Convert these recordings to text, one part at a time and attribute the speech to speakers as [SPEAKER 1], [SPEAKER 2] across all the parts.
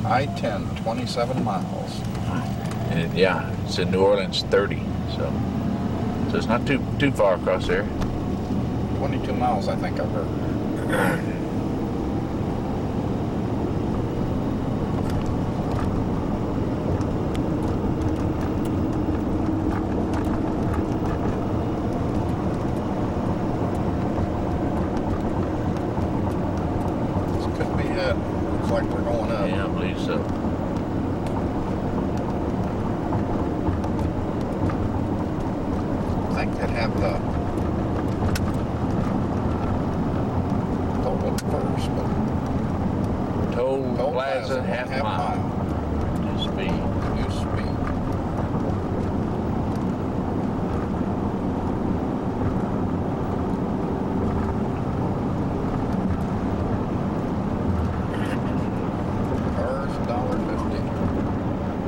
[SPEAKER 1] I-10, 27 miles.
[SPEAKER 2] And yeah, it's in New Orleans 30, so it's not too far across there.
[SPEAKER 1] 22 miles, I think I've heard. This could be it. Looks like we're going up.
[SPEAKER 2] Yeah, I believe so.
[SPEAKER 1] I think they'd have the toll at first, but
[SPEAKER 2] Toll Plaza, half mile. New speed.
[SPEAKER 1] New speed. Cars, $1.50.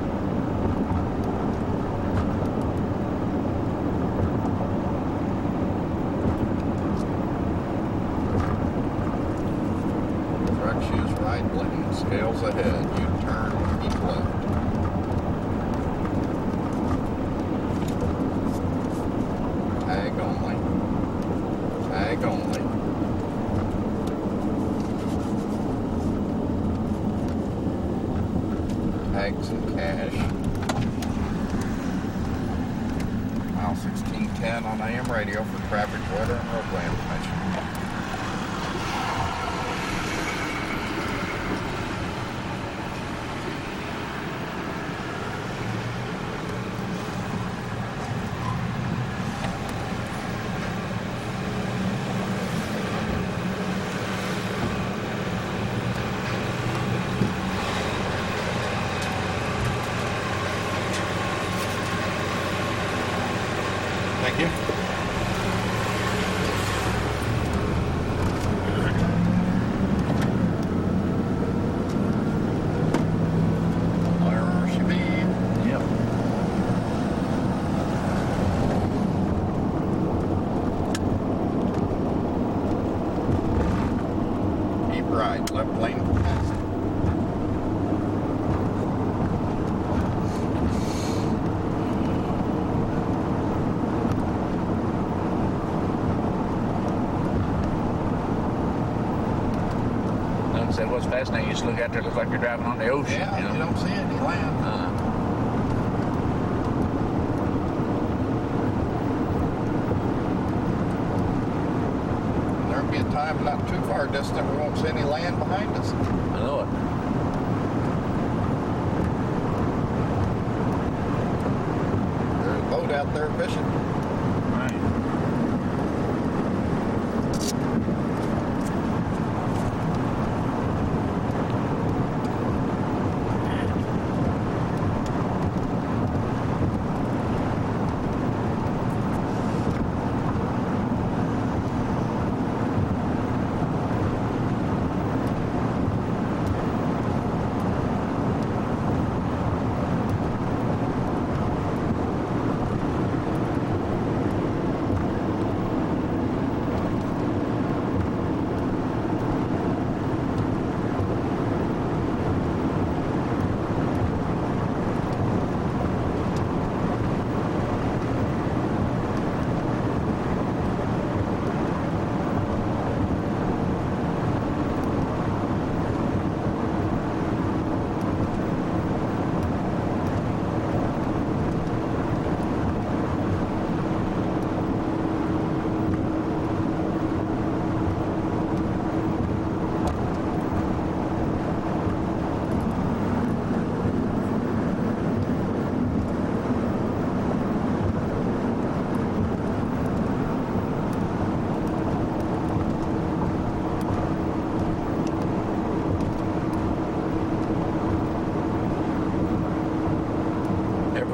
[SPEAKER 1] Truck shoes right lane, scales ahead, U-turn, keep left. Tag only. Tag only. Tags and cash. Mile 1610 on AM radio for traffic, weather, and roadway information. Thank you. There she be.
[SPEAKER 2] Yep.
[SPEAKER 1] Keep right, left lane.
[SPEAKER 2] Like I said, what's fascinating, you just look out there, it looks like you're driving on the ocean.
[SPEAKER 1] Yeah,
[SPEAKER 2] you
[SPEAKER 1] you
[SPEAKER 2] know?
[SPEAKER 1] don't see any land. There'll be a time not too far distant we won't see any land behind us.
[SPEAKER 2] I know it.
[SPEAKER 1] There's a boat out there fishing.
[SPEAKER 2] Right.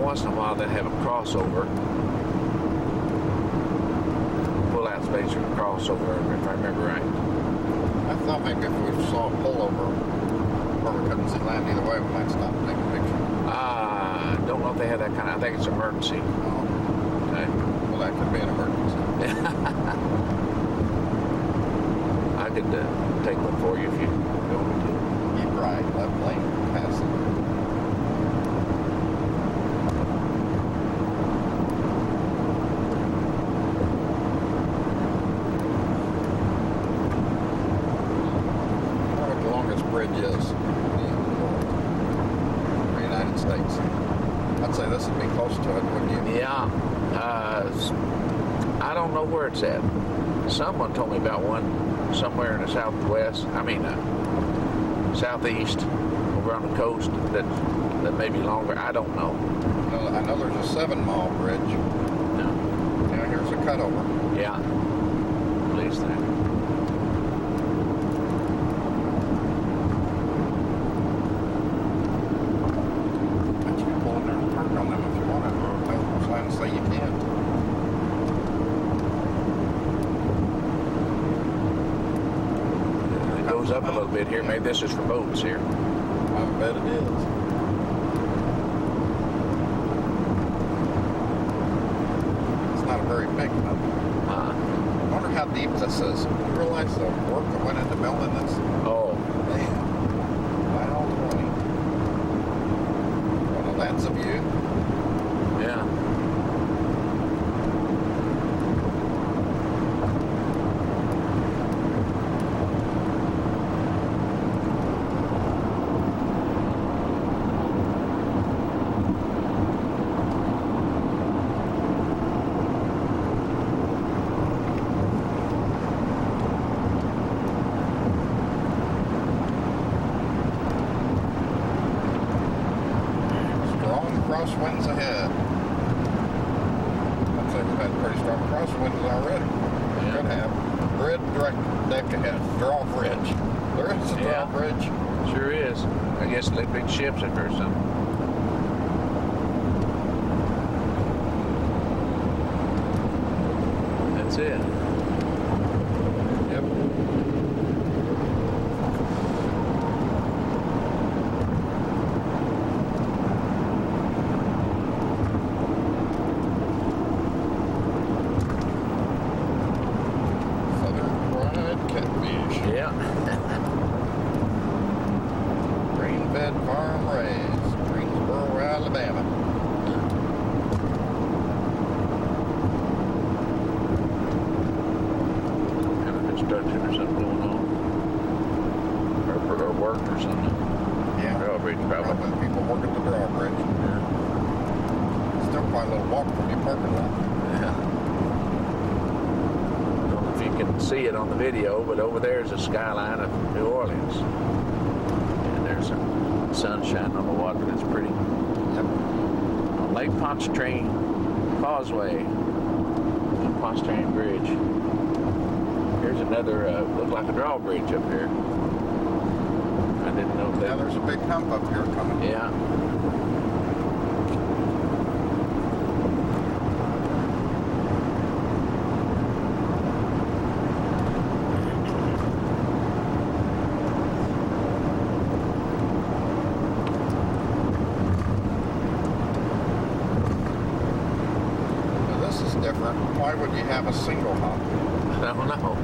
[SPEAKER 2] Once in a while they have a crossover, pull-out space for a crossover, if I remember right.
[SPEAKER 1] I thought maybe if we saw a pullover where we couldn't see land either way, we might stop and take a picture.
[SPEAKER 2] Don't know if they have that kind of, I think it's emergency.
[SPEAKER 1] Oh,
[SPEAKER 2] Okay.
[SPEAKER 1] well, that could be an emergency.
[SPEAKER 2] I could take one for you if you go to.
[SPEAKER 1] Keep right, left lane, pass bridge is in the United States? I'd say this would be close to it, wouldn't you?
[SPEAKER 2] Yeah. I don't know where it's at. Someone told me about one somewhere in the southwest. Southeast, over on the coast. That may be longer. I don't know.
[SPEAKER 1] I know there's a 7-mile bridge.
[SPEAKER 2] No.
[SPEAKER 1] Yeah, here's a cutover.
[SPEAKER 2] Yeah. At least that.
[SPEAKER 1] But you can pull in there and park on them if you want to. No signs say you can't.
[SPEAKER 2] It goes up a little bit here. Maybe this is for boats here.
[SPEAKER 1] I bet it is. It's not a very big one. I wonder how deep this is. You realize the work that went into building this?
[SPEAKER 2] Oh,
[SPEAKER 1] Man, wow, 20. Well, that's a view.
[SPEAKER 2] yeah.
[SPEAKER 1] Strong crosswinds ahead. I'd say we've had pretty strong crosswinds already. We could have. Grid direct deck ahead. Drawbridge. There is a
[SPEAKER 2] Yeah.
[SPEAKER 1] drawbridge.
[SPEAKER 2] Sure is. I guess let big ships in there or something. That's it.
[SPEAKER 1] Yep. Southern fried catfish.
[SPEAKER 2] Yeah.
[SPEAKER 1] Green bed farm raised. Greensboro, Alabama.
[SPEAKER 2] Kind of construction or something going on. Or work or something.
[SPEAKER 1] Yeah.
[SPEAKER 2] Drawbridge probably.
[SPEAKER 1] Probably people working the drawbridge.
[SPEAKER 2] Yeah.
[SPEAKER 1] Still quite a little walk from your parking lot.
[SPEAKER 2] Yeah. I don't know if you can see it on the video, but over there is a skyline of New Orleans. And there's some sunshine on the water. That's pretty.
[SPEAKER 1] Yep.
[SPEAKER 2] On Lake Pontchartrain Causeway. Pontchartrain Bridge. Here's another, look like a drawbridge up here. I didn't know
[SPEAKER 1] Now
[SPEAKER 2] that.
[SPEAKER 1] there's a big hump up here coming.
[SPEAKER 2] Yeah.
[SPEAKER 1] Now this is different. Why would you have a single hump?
[SPEAKER 2] I don't know.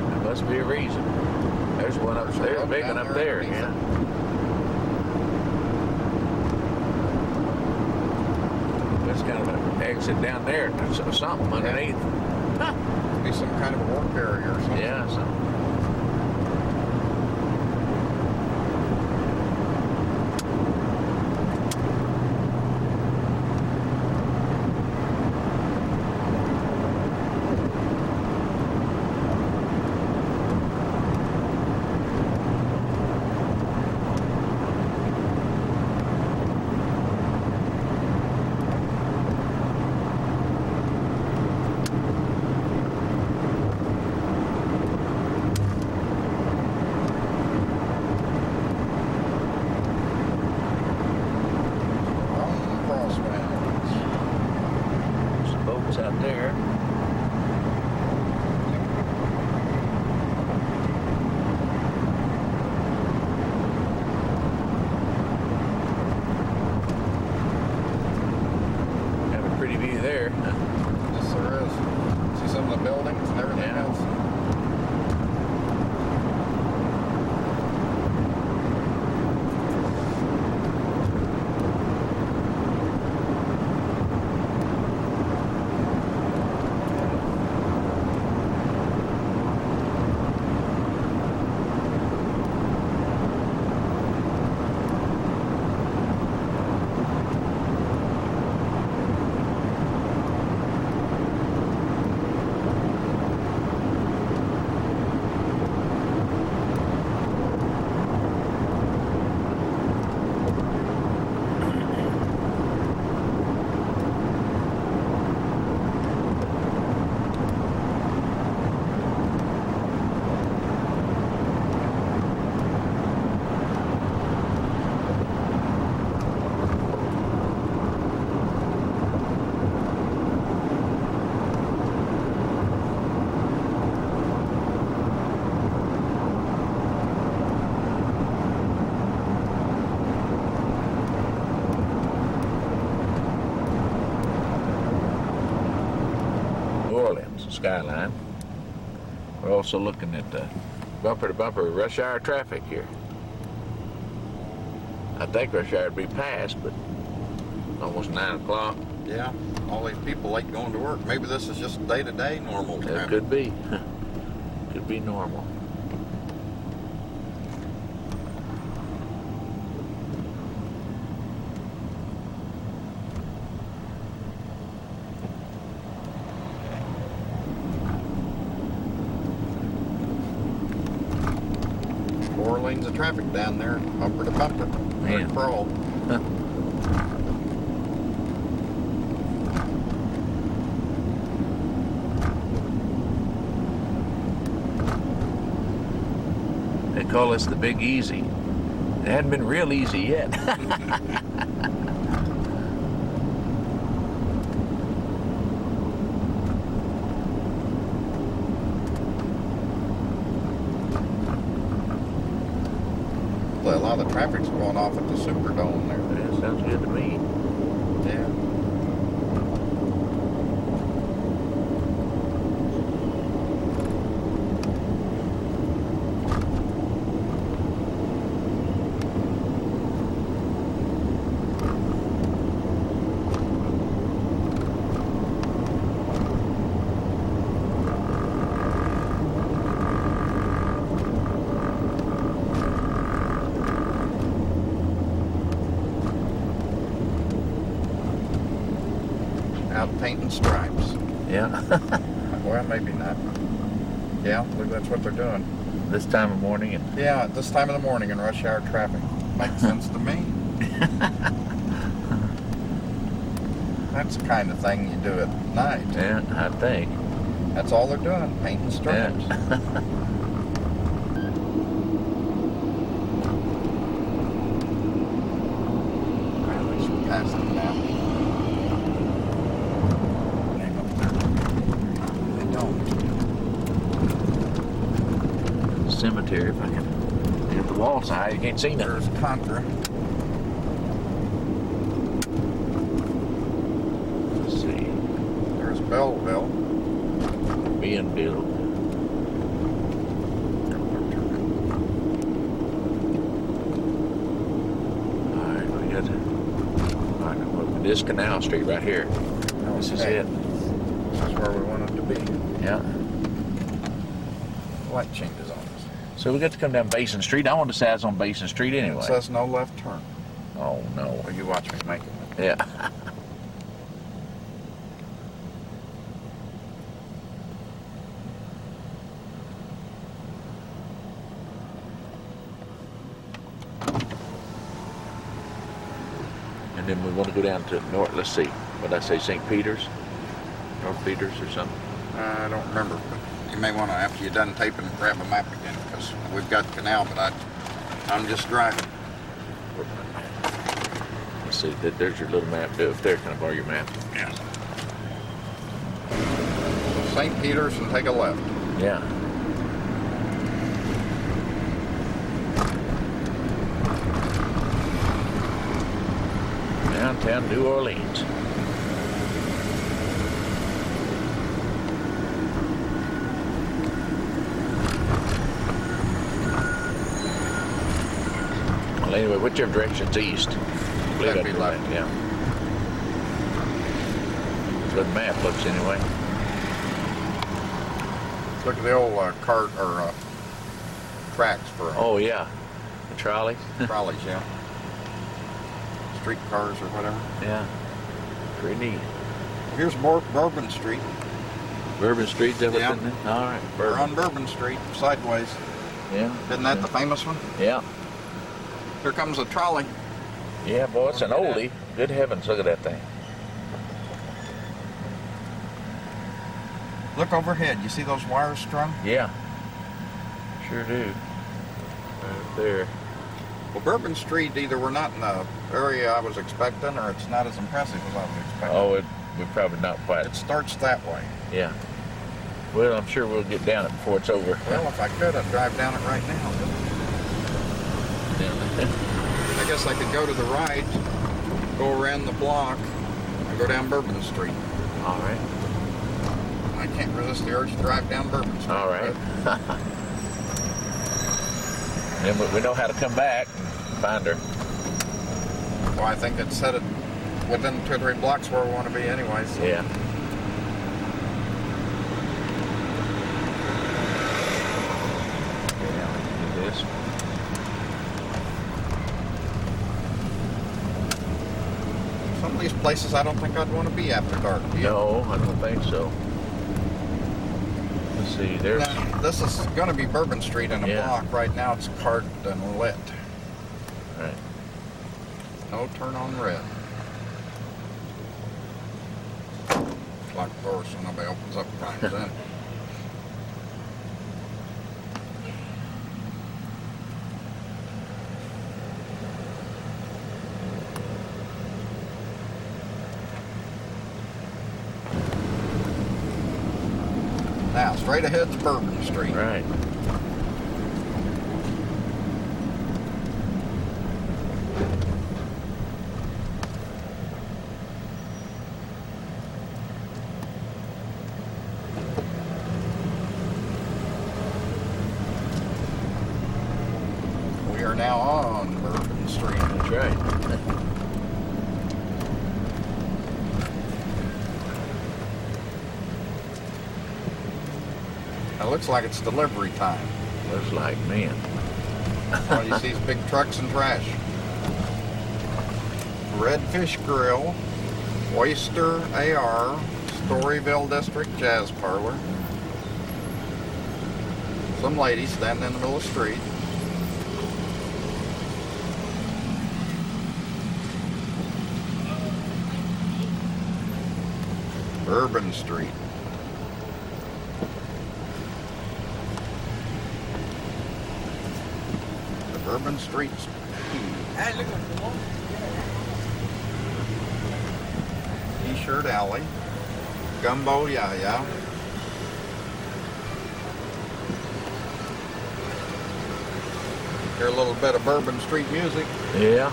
[SPEAKER 2] There must be a reason. There's one up
[SPEAKER 1] There's a
[SPEAKER 2] there,
[SPEAKER 1] road
[SPEAKER 2] big
[SPEAKER 1] down
[SPEAKER 2] one up
[SPEAKER 1] there
[SPEAKER 2] there.
[SPEAKER 1] underneath
[SPEAKER 2] Yeah. There's kind of an exit down there. There's something underneath. Huh.
[SPEAKER 1] Be some kind of a work area or something.
[SPEAKER 2] Yeah, something. skyline. We're also looking at the bumper-to-bumper rush hour traffic here. I think rush hour would be past, but almost 9 o'clock.
[SPEAKER 1] Yeah, all these people late going to work. Maybe this is just day-to-day normal
[SPEAKER 2] It
[SPEAKER 1] traffic.
[SPEAKER 2] could be. Could be normal.
[SPEAKER 1] Four lanes of traffic down there, bumper to bumper.
[SPEAKER 2] Man.
[SPEAKER 1] Good crawl.
[SPEAKER 2] They call us the Big Easy. It hadn't been real easy yet.
[SPEAKER 1] A lot of the traffic's going off at the Superdome there.
[SPEAKER 2] Yeah, sounds good to me.
[SPEAKER 1] Yeah. Out painting stripes.
[SPEAKER 2] Yeah.
[SPEAKER 1] Well, maybe not. Yeah, look, that's what they're doing.
[SPEAKER 2] This time of morning and
[SPEAKER 1] Yeah, at this time of the morning in rush hour traffic. Makes sense to me. That's the kind of thing you do at night.
[SPEAKER 2] yeah, I think.
[SPEAKER 1] That's all they're doing, painting stripes.
[SPEAKER 2] Yeah.
[SPEAKER 1] At least we're past them now. Name up there. They don't.
[SPEAKER 2] Cemetery, if I can get the wall side, you can't see nothing.
[SPEAKER 1] There's Contra.
[SPEAKER 2] Let's see.
[SPEAKER 1] There's Belleville.
[SPEAKER 2] Being built. Alright, we got this Canal Street right here. This is
[SPEAKER 1] Okay.
[SPEAKER 2] it.
[SPEAKER 1] This is where we wanted to be.
[SPEAKER 2] Yeah.
[SPEAKER 1] Light changes on us.
[SPEAKER 2] So we got to come down Basin Street. I wanted to say I was on Basin Street anyway.
[SPEAKER 1] It says no left turn.
[SPEAKER 2] Oh no.
[SPEAKER 1] Well, you watch me make it.
[SPEAKER 2] Yeah. And then we want to go down to North, let's see, what did I say, St. Peter's? North Peters or something?
[SPEAKER 1] I don't remember, but you may want to, after you're done taping, grab a map again, because we've got canal, but I'm just driving.
[SPEAKER 2] Let's see, there's your little map. Up there, can I borrow your map?
[SPEAKER 1] Yeah. St. Peter's and take a left.
[SPEAKER 2] Yeah. Downtown New Orleans. Well, anyway, whichever direction's east. I believe
[SPEAKER 1] That'd be
[SPEAKER 2] that's
[SPEAKER 1] left.
[SPEAKER 2] right, yeah. So the map looks anyway.
[SPEAKER 1] Look at the old cart or tracks for
[SPEAKER 2] Oh, yeah. The trolleys.
[SPEAKER 1] trolleys, yeah. Street cars or whatever.
[SPEAKER 2] Yeah. Pretty neat.
[SPEAKER 1] Here's more Bourbon Street.
[SPEAKER 2] Bourbon Street's that what's
[SPEAKER 1] Yeah.
[SPEAKER 2] in there? All right.
[SPEAKER 1] We're
[SPEAKER 2] Bourbon.
[SPEAKER 1] on Bourbon Street, sideways.
[SPEAKER 2] Yeah.
[SPEAKER 1] Isn't that the famous one?
[SPEAKER 2] Yeah.
[SPEAKER 1] Here comes a trolley.
[SPEAKER 2] Yeah, boy, it's an oldie. Good heavens, look at that thing.
[SPEAKER 1] Look overhead. You see those wires strung?
[SPEAKER 2] Yeah. Sure do. Right there.
[SPEAKER 1] Well, Bourbon Street, either we're not in the area I was expecting, or it's not as impressive as I was expecting.
[SPEAKER 2] Oh, we're probably not quite.
[SPEAKER 1] It starts that way.
[SPEAKER 2] Yeah. Well, I'm sure we'll get down it before it's over.
[SPEAKER 1] Well, if I could, I'd drive down it right now. I guess I could go to the right, go around the block, and go down Bourbon Street.
[SPEAKER 2] All right.
[SPEAKER 1] I can't resist the urge to drive down Bourbon Street.
[SPEAKER 2] All right. And we know how to come back and find her.
[SPEAKER 1] Well, I think it's headed within 2 or 3 blocks where we want to be anyway. So.
[SPEAKER 2] Yeah. This.
[SPEAKER 1] Some of these places I don't think I'd want to be after dark. Do you?
[SPEAKER 2] No, I don't think so. Let's see, there's...
[SPEAKER 1] Now, this is going to be Bourbon Street in a
[SPEAKER 2] Yeah.
[SPEAKER 1] block. Right now it's carved and lit.
[SPEAKER 2] Right.
[SPEAKER 1] No turn on red. Lock doors so nobody opens up and climbs in. Now, straight ahead's Bourbon Street.
[SPEAKER 2] Right.
[SPEAKER 1] We are now on Bourbon Street.
[SPEAKER 2] That's right.
[SPEAKER 1] It looks like it's delivery time.
[SPEAKER 2] Looks like, man.
[SPEAKER 1] All you see is big trucks and trash. Redfish Grill, Oyster AR, Storyville District Jazz Parlor. Some lady standing in the middle of the street. Bourbon Street. The Bourbon Street.
[SPEAKER 3] Hey, look at the one.
[SPEAKER 1] T-shirt alley. Gumbo Yaya. Hear a little bit of Bourbon Street music.
[SPEAKER 2] Yeah.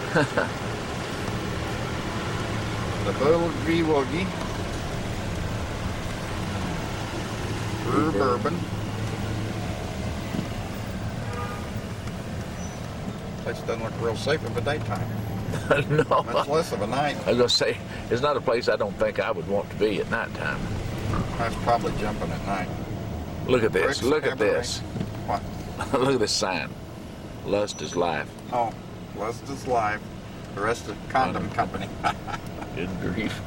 [SPEAKER 1] The Buggy Woogie. Brew Bourbon. Place doesn't look real safe in the daytime.
[SPEAKER 2] No.
[SPEAKER 1] Much less of a night.
[SPEAKER 2] I was going to say, it's not a place I don't think I would want to be at nighttime.
[SPEAKER 1] That's probably jumping at night.
[SPEAKER 2] Look at this.
[SPEAKER 1] Bricks
[SPEAKER 2] Look at
[SPEAKER 1] Cabaret.
[SPEAKER 2] this.
[SPEAKER 1] What?
[SPEAKER 2] Look at this sign. Lust is life.
[SPEAKER 1] Oh, Lust is live. The rest of Condom Company.
[SPEAKER 2] Good grief.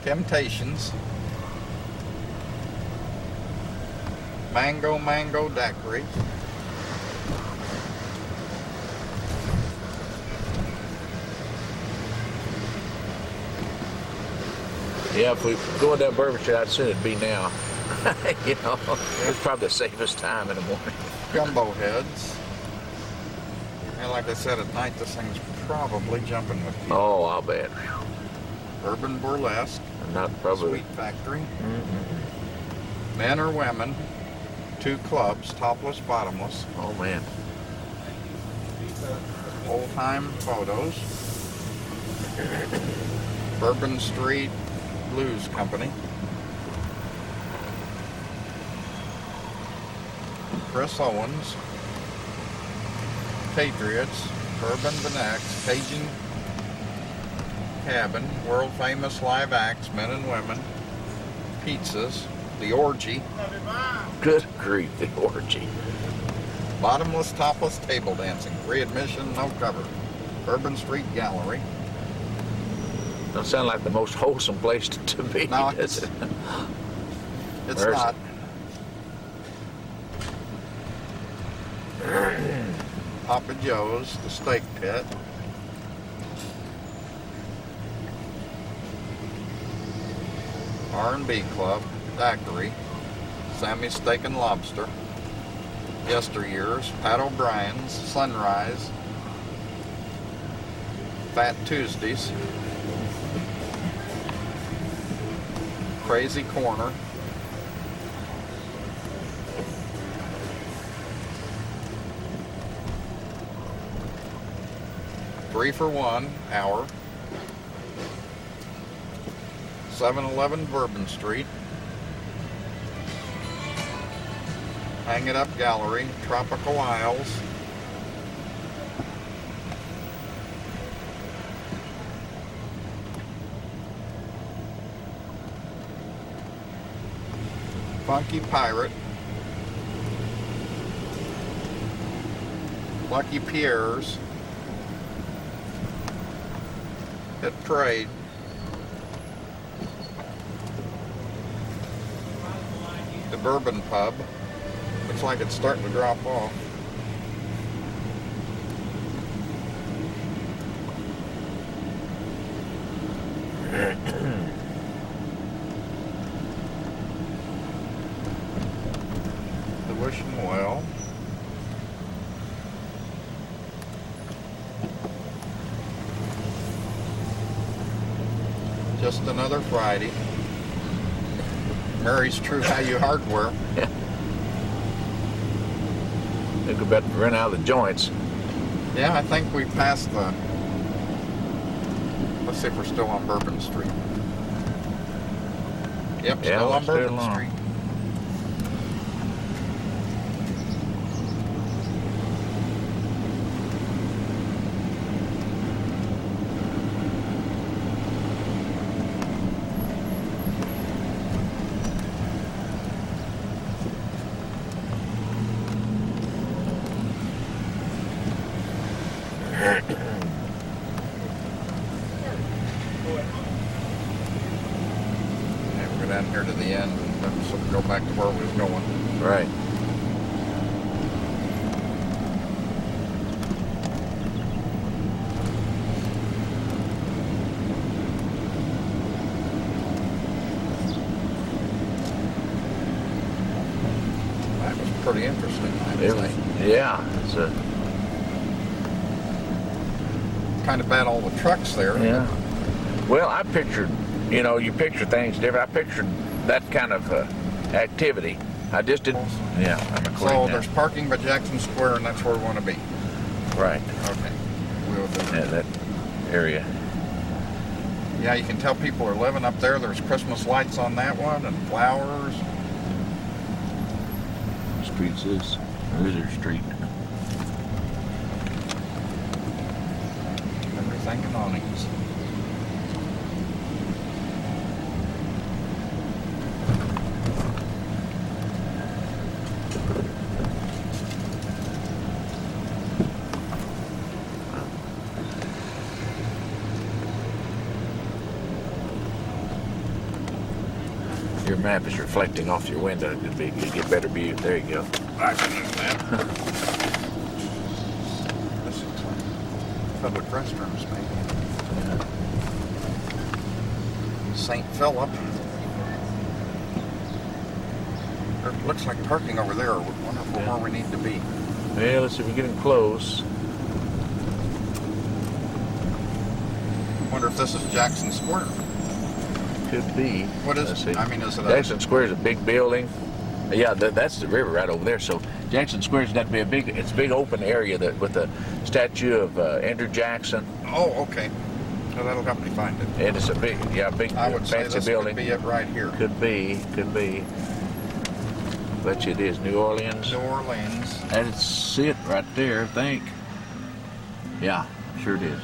[SPEAKER 1] Temptations. Mango Daiquiri.
[SPEAKER 2] Yeah, if we go down Bourbon Street, I'd assume it'd be now. You know, it's probably the safest time in the morning.
[SPEAKER 1] Gumbo heads. And like I said, at night this thing's probably jumping with you.
[SPEAKER 2] Oh, I'll bet.
[SPEAKER 1] Urban Burlesque.
[SPEAKER 2] Not probably.
[SPEAKER 1] Sweet Factory.
[SPEAKER 2] Mm-hmm.
[SPEAKER 1] Men or women. 2 clubs, topless, bottomless.
[SPEAKER 2] Oh, man.
[SPEAKER 1] Old time photos. Bourbon Street Blues Company. Chris Owens. Patriots. Bourbon Benex. Cajun Cabin. World famous live acts, men and women. Pizzas. The Orgy.
[SPEAKER 2] Good grief, the orgy.
[SPEAKER 1] Bottomless, topless table dancing. Free admission, no cover. Bourbon Street Gallery.
[SPEAKER 2] Don't sound like the most wholesome place to be,
[SPEAKER 1] No,
[SPEAKER 2] does it?
[SPEAKER 1] It's
[SPEAKER 2] Where's
[SPEAKER 1] not. Papa Joe's, the Steak Pit. R&B Club, Daiquiri, Sammy's Steak and Lobster, Yesteryears, Pat O'Brien's, Sunrise, Fat Tuesdays, Crazy Corner, Three for One Hour, 7-Eleven Bourbon Street, Hang It Up Gallery, Tropical Isles. Funky Pirate. Lucky Pierre's. Hit Parade. The Bourbon Pub. Looks like it's starting to drop off. The Wishing Well. Just Another Friday. Mary's True Value Hardware.
[SPEAKER 2] Yeah. They could bet run out of the joints.
[SPEAKER 1] Yeah, I think we passed the... Let's see if we're still on Bourbon Street. Yep,
[SPEAKER 2] Yeah,
[SPEAKER 1] still
[SPEAKER 2] we're
[SPEAKER 1] on
[SPEAKER 2] still
[SPEAKER 1] Bourbon
[SPEAKER 2] on.
[SPEAKER 1] Street. And we're down here to the end. Let's go back to where we was going.
[SPEAKER 2] Right.
[SPEAKER 1] That was pretty interesting, I
[SPEAKER 2] It
[SPEAKER 1] would
[SPEAKER 2] was,
[SPEAKER 1] say.
[SPEAKER 2] yeah. It's a,
[SPEAKER 1] Kind of bad all the trucks there.
[SPEAKER 2] yeah. Well, I pictured, you know, you picture things different. I pictured that kind of activity. I just didn't. Yeah, I'm
[SPEAKER 1] So
[SPEAKER 2] including
[SPEAKER 1] there's parking by Jackson Square, and that's where we want to be.
[SPEAKER 2] that. Right.
[SPEAKER 1] Okay. We'll do
[SPEAKER 2] Yeah,
[SPEAKER 1] it.
[SPEAKER 2] that area.
[SPEAKER 1] Yeah, you can tell people are living up there. There's Christmas lights on that one and flowers.
[SPEAKER 2] Streets is Wizard Street.
[SPEAKER 1] Everything in awnings.
[SPEAKER 2] Your map is reflecting off your window. You get better view. There you go.
[SPEAKER 1] I can use that. This looks like public restrooms, maybe. St. Philip. There looks like parking over there. We wonder if we're
[SPEAKER 2] Yeah.
[SPEAKER 1] where we need to be.
[SPEAKER 2] Well, let's see if we're getting close.
[SPEAKER 1] Wonder if this is Jackson Square.
[SPEAKER 2] Could be.
[SPEAKER 1] What is
[SPEAKER 2] Let's
[SPEAKER 1] it?
[SPEAKER 2] see.
[SPEAKER 1] I mean, is it a...
[SPEAKER 2] Jackson Square is a big building. Yeah, that's the river right over there. So Jackson Square's got to be it's a big open area that with the statue of Andrew Jackson,
[SPEAKER 1] Oh, okay. So that'll help me find it.
[SPEAKER 2] and it's a big
[SPEAKER 1] I would say
[SPEAKER 2] fancy
[SPEAKER 1] this
[SPEAKER 2] building.
[SPEAKER 1] could be it right here.
[SPEAKER 2] Could be. Bet you it is New Orleans.
[SPEAKER 1] New Orleans.
[SPEAKER 2] That's it right there, I think. Yeah, sure it is.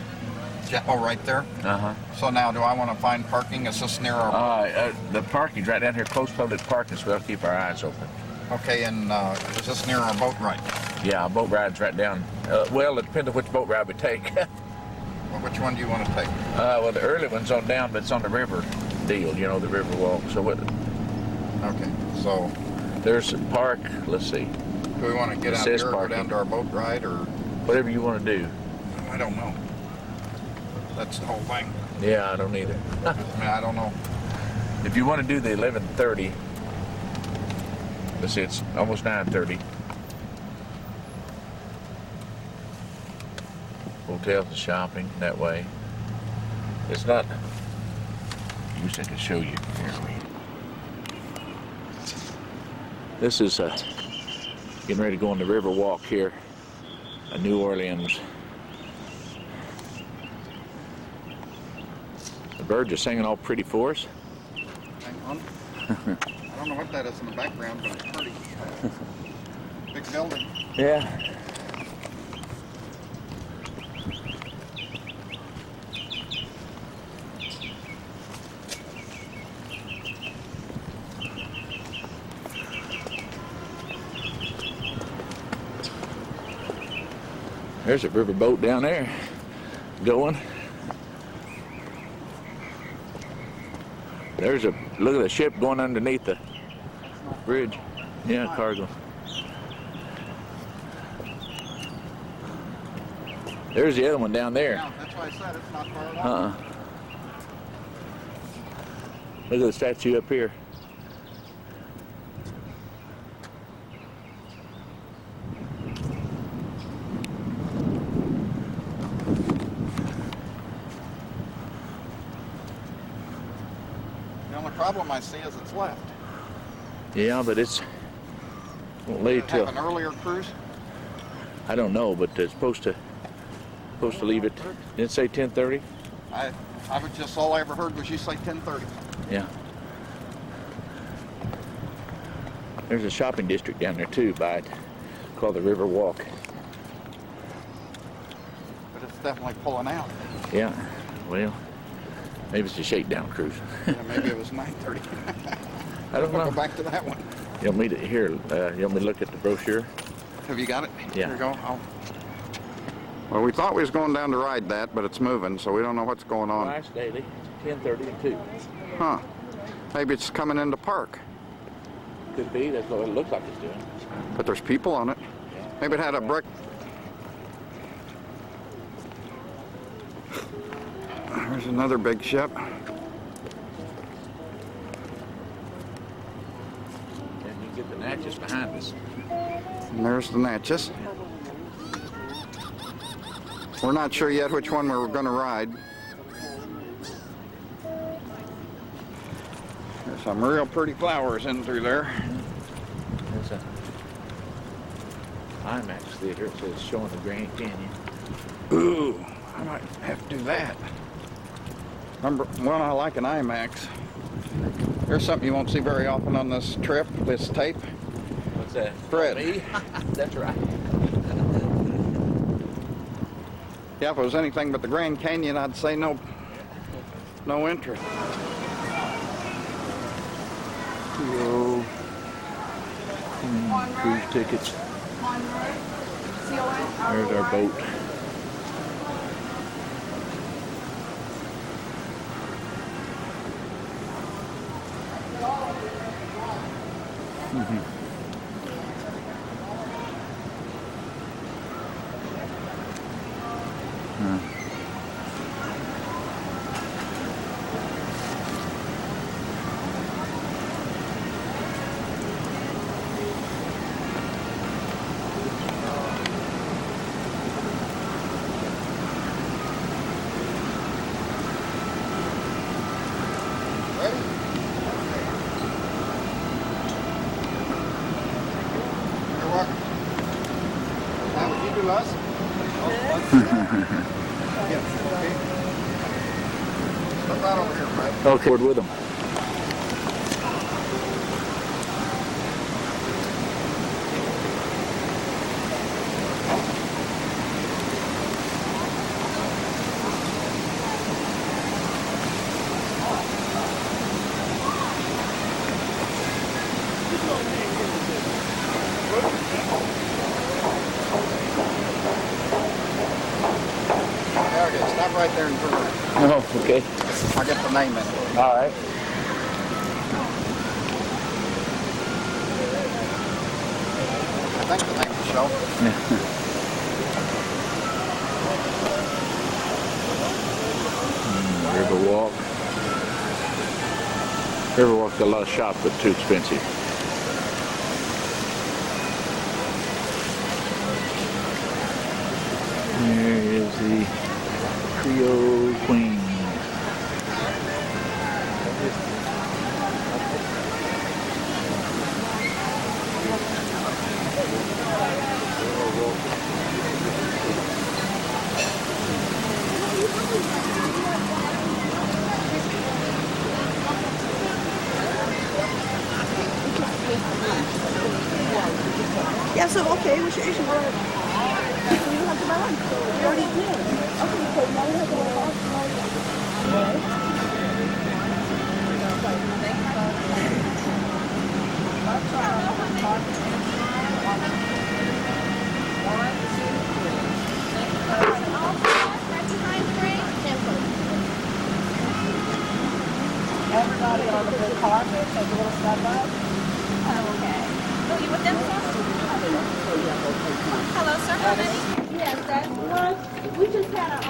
[SPEAKER 1] Oh, right there.
[SPEAKER 2] Uh-huh.
[SPEAKER 1] So now, do I want to find parking? Is this near our...
[SPEAKER 2] The parking's right down here, close public parking, so we'll keep our eyes open.
[SPEAKER 1] Okay, and is this near our boat ride?
[SPEAKER 2] Yeah, boat ride's right down. Well, it depends on which boat ride we take.
[SPEAKER 1] Well, which one do you want to take?
[SPEAKER 2] Well, the early one's on down, but it's on the river deal, you know, the river walk. So
[SPEAKER 1] Okay, so
[SPEAKER 2] there's a park, let's see,
[SPEAKER 1] do we want to get
[SPEAKER 2] It
[SPEAKER 1] out
[SPEAKER 2] says
[SPEAKER 1] here or go
[SPEAKER 2] parking.
[SPEAKER 1] down to our boat ride, or...
[SPEAKER 2] whatever you want to do.
[SPEAKER 1] I don't know. That's the whole thing.
[SPEAKER 2] Yeah, I don't either.
[SPEAKER 1] I mean, I don't know.
[SPEAKER 2] If you want to do the 11:30, let's see, it's almost 9:30. Hotels and shopping that way. It's not. I wish I could show you. Here this is getting ready to go on the river walk here in New Orleans. The birds are singing all pretty for us.
[SPEAKER 1] Hang on. I don't know what that is in the background, but it's pretty. Big building.
[SPEAKER 2] Yeah. There's a riverboat down there going. There's a, look at the ship going underneath the bridge. Yeah, cargo. There's the other one down there.
[SPEAKER 1] Yeah, that's why I said it's not far at all.
[SPEAKER 2] Look at the statue up here.
[SPEAKER 1] The only problem I see is it's left.
[SPEAKER 2] Yeah, but it's won't
[SPEAKER 1] Did
[SPEAKER 2] leave
[SPEAKER 1] it
[SPEAKER 2] till
[SPEAKER 1] have an earlier cruise?
[SPEAKER 2] I don't know, but it's supposed to leave it. Didn't it say 10:30?
[SPEAKER 1] I was just, all I ever heard was you say 10:30.
[SPEAKER 2] Yeah. There's a shopping district down there too, by it, called the River Walk.
[SPEAKER 1] But it's definitely pulling out.
[SPEAKER 2] Yeah. Well, maybe it's a shakedown cruise.
[SPEAKER 1] Yeah, maybe it was 9:30.
[SPEAKER 2] I don't
[SPEAKER 1] We'll
[SPEAKER 2] know.
[SPEAKER 1] go back to that one.
[SPEAKER 2] You want me to here? You want me to look at the brochure?
[SPEAKER 1] Have you got it?
[SPEAKER 2] Yeah.
[SPEAKER 1] Here you go. Well, we thought we was going down to ride that, but it's moving, so we don't know what's going on.
[SPEAKER 2] Price daily, 10:30 and 2.
[SPEAKER 1] Huh. Maybe it's coming into park.
[SPEAKER 2] Could be. That's what it looks like it's doing.
[SPEAKER 1] But there's people on it. Maybe it had a brick. There's another big ship.
[SPEAKER 2] And you get the Natchez behind us.
[SPEAKER 1] And there's the Natchez. We're not sure yet which one we're going to ride. There's some real pretty flowers in through there.
[SPEAKER 2] There's a IMAX theater. It says showing the Grand Canyon.
[SPEAKER 1] Ooh, I might have to do that. Number one, I like an IMAX. There's something you won't see very often on this trip, this tape.
[SPEAKER 2] What's that?
[SPEAKER 1] Fred.
[SPEAKER 2] Me? That's right.
[SPEAKER 1] Yeah, if it was anything but the Grand Canyon, I'd say no interest.
[SPEAKER 2] Cruise tickets. There's our boat.
[SPEAKER 1] Ready? You're welcome. Now, would you do us? Yes, okay. Step right over here, Fred.
[SPEAKER 2] Okay, we're with them.
[SPEAKER 1] There it is. Stop right there and turn around.
[SPEAKER 2] Oh, okay.
[SPEAKER 1] I'll get the name in it.
[SPEAKER 2] All right.
[SPEAKER 1] I think the name will show.
[SPEAKER 2] Riverwalk. Riverwalk's a lot of shops, but too expensive. There is the Creole Queen.
[SPEAKER 4] Ja, så Everybody on the blue carpet, take a little step up.
[SPEAKER 5] Okay. Oh, you with them, sir? Hello, sir. How many?
[SPEAKER 4] Yes, that's one. We just had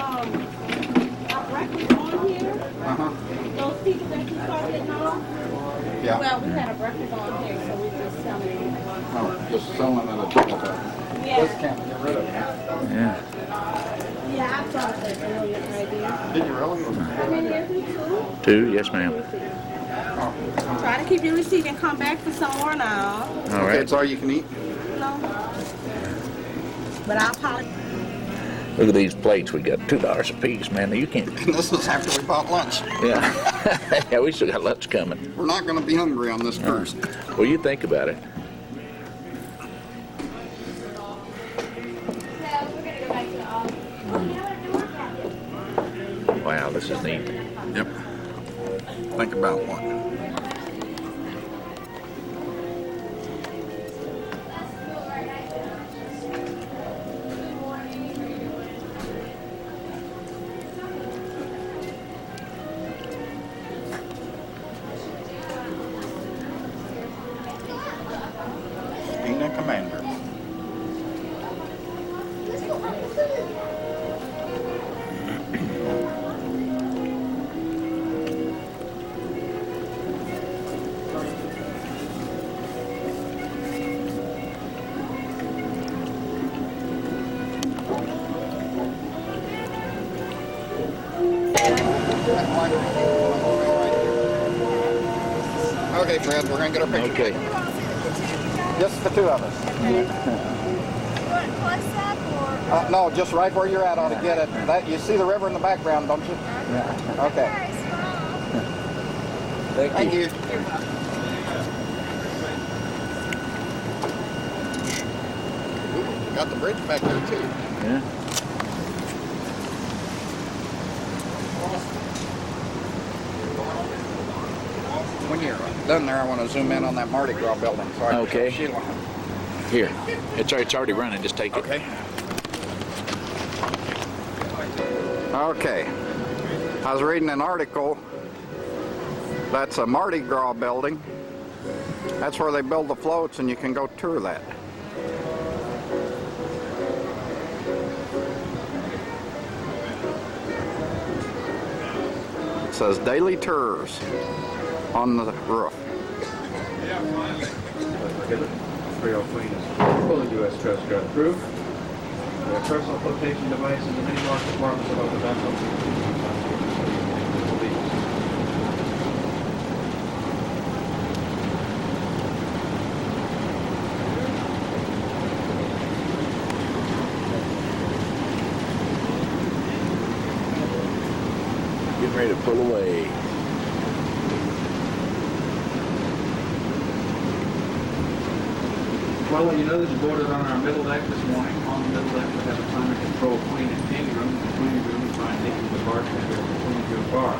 [SPEAKER 4] a breakfast on here. Those people that you saw getting off.
[SPEAKER 1] Yeah.
[SPEAKER 4] Well, we had a breakfast on here, so we just selling.
[SPEAKER 1] Oh, just selling it at a double.
[SPEAKER 4] Yeah.
[SPEAKER 1] This can't get rid of it.
[SPEAKER 2] Yeah.
[SPEAKER 4] Yeah, I thought that brilliant idea.
[SPEAKER 1] Did you really?
[SPEAKER 4] Come in here, do
[SPEAKER 2] Two, yes, ma'am.
[SPEAKER 4] Try to keep your receipt and come back for some more now.
[SPEAKER 2] All
[SPEAKER 1] Okay,
[SPEAKER 2] right.
[SPEAKER 1] it's all you can eat?
[SPEAKER 4] No. But I'll probably.
[SPEAKER 2] Look at these plates. We got $2 a piece, man. You can't.
[SPEAKER 1] And this is after we bought lunch.
[SPEAKER 2] Yeah. Yeah, we still got lunch coming.
[SPEAKER 1] We're not going to be hungry on this cruise.
[SPEAKER 2] Well, you think about it. Wow, this is neat.
[SPEAKER 1] Yep. Think about one. Being a commander. Okay, Fred, we're gonna get our picture.
[SPEAKER 2] Okay.
[SPEAKER 1] Just the two of us.
[SPEAKER 5] Close up or?
[SPEAKER 1] No, just right where you're at ought to get it. That you see the river in the background, don't you? Yeah. Okay. Thank you. Ooh, got the bridge back there too.
[SPEAKER 2] Yeah.
[SPEAKER 1] When you're done there, I want to zoom in on that Mardi Gras building. So I can
[SPEAKER 2] Okay.
[SPEAKER 1] show Sheila.
[SPEAKER 2] Here. It's already running. Just take it.
[SPEAKER 1] Okay. Okay. I was reading an article. That's a Mardi Gras building. That's where they build the floats, and you can go tour that. It says daily tours on the roof.
[SPEAKER 6] 303 is fully U.S. Coast Guard approved. We have personal flotation devices in many large compartments above the vessel.
[SPEAKER 2] Getting ready to pull away.
[SPEAKER 6] Well, you know, there's a boarded on our middle deck this morning. On the middle deck, we have a climate control queen and king room. The queen room is by Nikki, the bartender at the Queen Room Bar.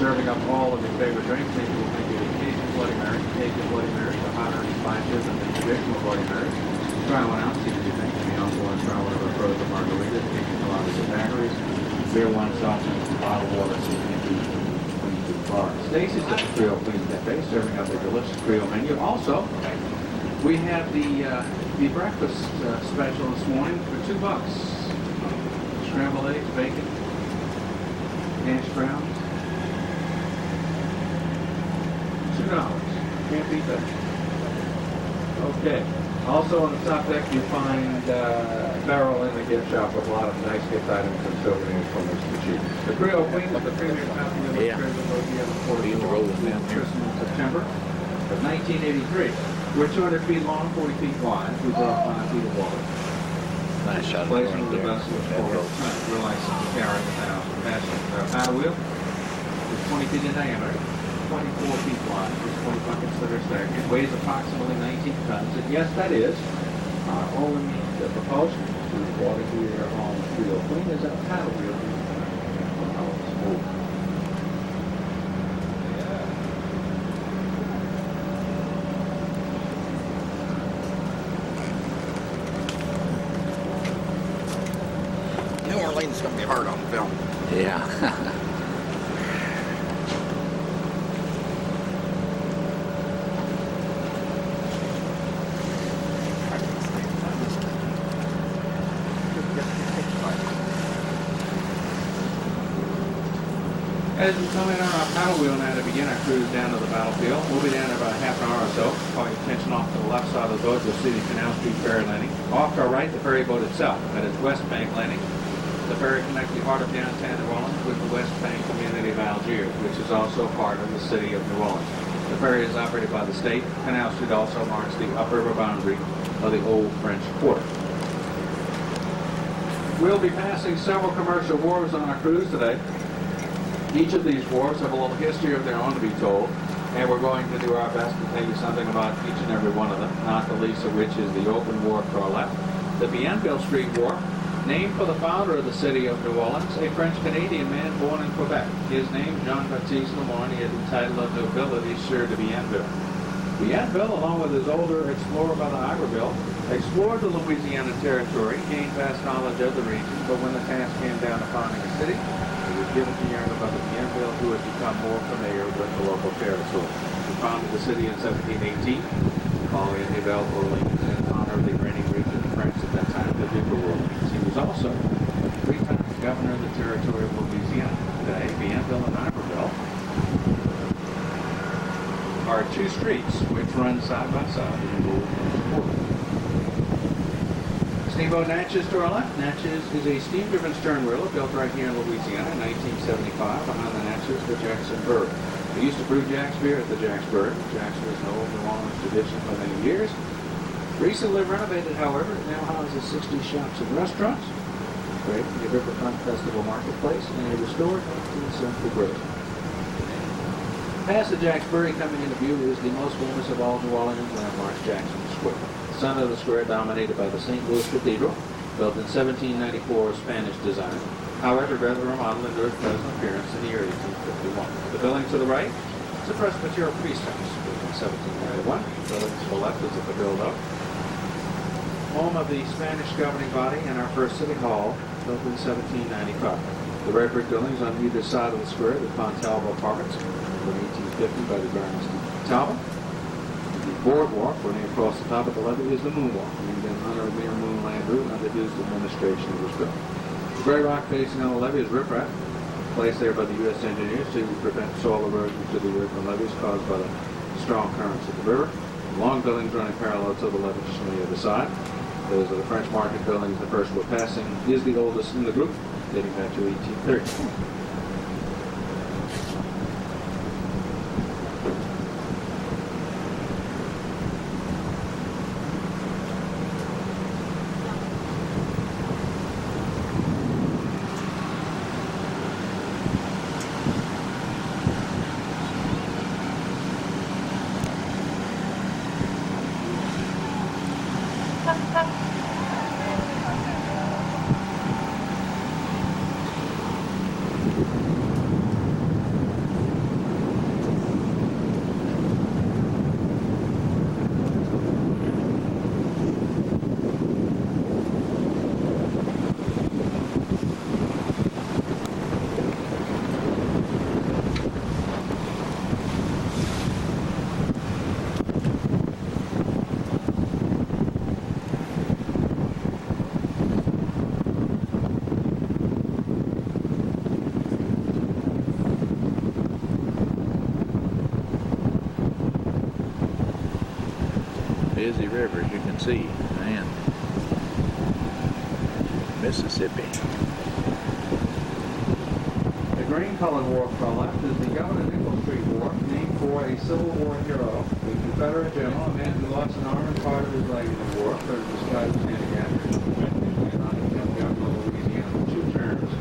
[SPEAKER 6] Serving up all of your favorite drinks. Nikki will make you the Cajun Bloody Mary, Cajun Bloody Mary, the hotter and spicier than the traditional Bloody Mary. Try one out, see what you think. We also want to try one of our frozen margaritas, Cajun coladas and daiquiris, beer, wine, soft drinks, and bottled water, so you can do Queen Room Bar. Stacy's at the Creole Queen Cafe, serving up a delicious Creole menu. Also, we have the breakfast special this morning for $2. Scrambled eggs, bacon, hash browns. $2. Can't beat that. Okay. Also on the top deck you find barrel in the gift shop with a lot of nice gift items and souvenirs from Mr. Chief. The Creole Queen with the premier company of
[SPEAKER 2] Yeah.
[SPEAKER 6] the
[SPEAKER 2] Being rolling down there.
[SPEAKER 6] Christmas in September of 1983. We're 200 feet long, 40 feet wide. We draw 5 feet of water.
[SPEAKER 2] Nice shot of the
[SPEAKER 6] Placement
[SPEAKER 2] front
[SPEAKER 6] of the
[SPEAKER 2] there.
[SPEAKER 6] vessel is 4 We're licensed to carry 1,000 passengers. Our paddle wheel is 20 feet in diameter, 24 feet wide, with 20 buckets that are stacked. It weighs approximately 19 tons. And yes, that is only the propulsion water here on the wheel. Queen is a paddle wheel.
[SPEAKER 1] New Orleans is going to be hard on film.
[SPEAKER 2] Yeah.
[SPEAKER 6] As we come in on our paddle wheel now to begin our cruise down to the battlefield, we'll be down there about a half an hour or so. Call your attention off to the left side of the boat, you'll see the Canal Street ferry landing. Off to our right, the ferry boat itself, at its west bank landing. The ferry connects the heart of downtown New Orleans with the west bank community of Algiers, which is also part of the city of New Orleans. The ferry is operated by the state. Canal Street also marks the upriver boundary of the old French Quarter. We'll be passing several commercial wharves on our cruise today. Each of these wharves have a little history of their own to be told, and we're going to do our best to tell you something about each and every one of them, not the least of which is the open wharf to our left, the Bienville Street Wharf, named for the founder of the city of New Orleans, a French-Canadian man born in Quebec. His name, Jean-Baptiste Lemoyne, he had the title of nobility, Sieur de Bienville. Bienville, along with his older explorer brother Iberville, explored the Louisiana territory, gained vast knowledge of the region, but when the task came down to founding a city, he was given to young brother Bienville, who had become more familiar with the local territory. He founded the city in 1718, calling it Nouvelle Orleans in honor of the reigning regent of France at that time, the Duke of Orleans. He was also 3 times governor of the territory of Louisiana. Today, Bienville and Iberville are 2 streets which run side by side in the old French Quarter. Steamboat Natchez to our left. Natchez is a steam-driven stern wheeler built right here in Louisiana in 1975 behind the Natchez, the Jackson Brewery. We used to brew Jack's beer at the Jack's Brewery. Jackson is an old New Orleans tradition for many years. Recently renovated, however, it now houses 60 shops and restaurants, great the Riverfront Festival Marketplace, and a restored 19th century brewery. Past the Jack's Brewery coming into view is the most famous of all New Orleans landmarks, Jackson Square. The center of the square dominated by the St. Louis Cathedral, built in 1794 Spanish design. However, rather remodeled into its present appearance in the year 1851. The building to the right is a Presbyterian priest house, built in 1791. The building to the left is a cabildo, home of the Spanish governing body and our first city hall, built in 1795. The red brick buildings on either side of the square, the Fontalvo Apartments, built in 1850 by the Baroness Talbot. The boardwalk running across the top of the levee is the moonwalk, named in honor of Mayor Moon Landrew under whose administration it was built. The gray rock facing on the levee is riprap, placed there by the U.S. engineers to prevent soil erosion to the earth and levees caused by the strong currents of the river. Long buildings running parallel to the levee just on the other side. Those are the French Market buildings. The first we're passing is the oldest in the group, dating back to 1830.
[SPEAKER 2] Busy river, as you can see, and Mississippi.
[SPEAKER 6] The green-colored wharf to our left is the Governor Nichols Street Wharf, named for a Civil War hero, a Confederate general, a man who lost an arm and part of his leg in the war, but described as handicapped. Governor of Louisiana for 2 terms.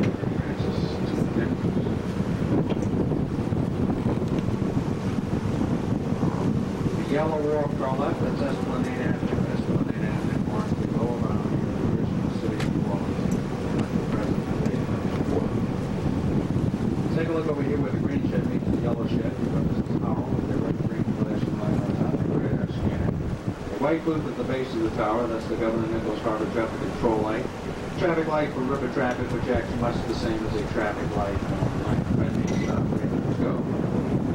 [SPEAKER 6] The yellow wharf to our left, that's Esplanade Avenue. Esplanade Avenue marks the lower boundary of the original city of look over here where the green shed meets the yellow shed, we've got this tower with the red green flashing light on top of the radar scanner. The white booth at the base of the tower, that's the Governor Nichols Harbor traffic control light. Traffic light for river traffic, which acts much the same as a traffic light on when the rivers go.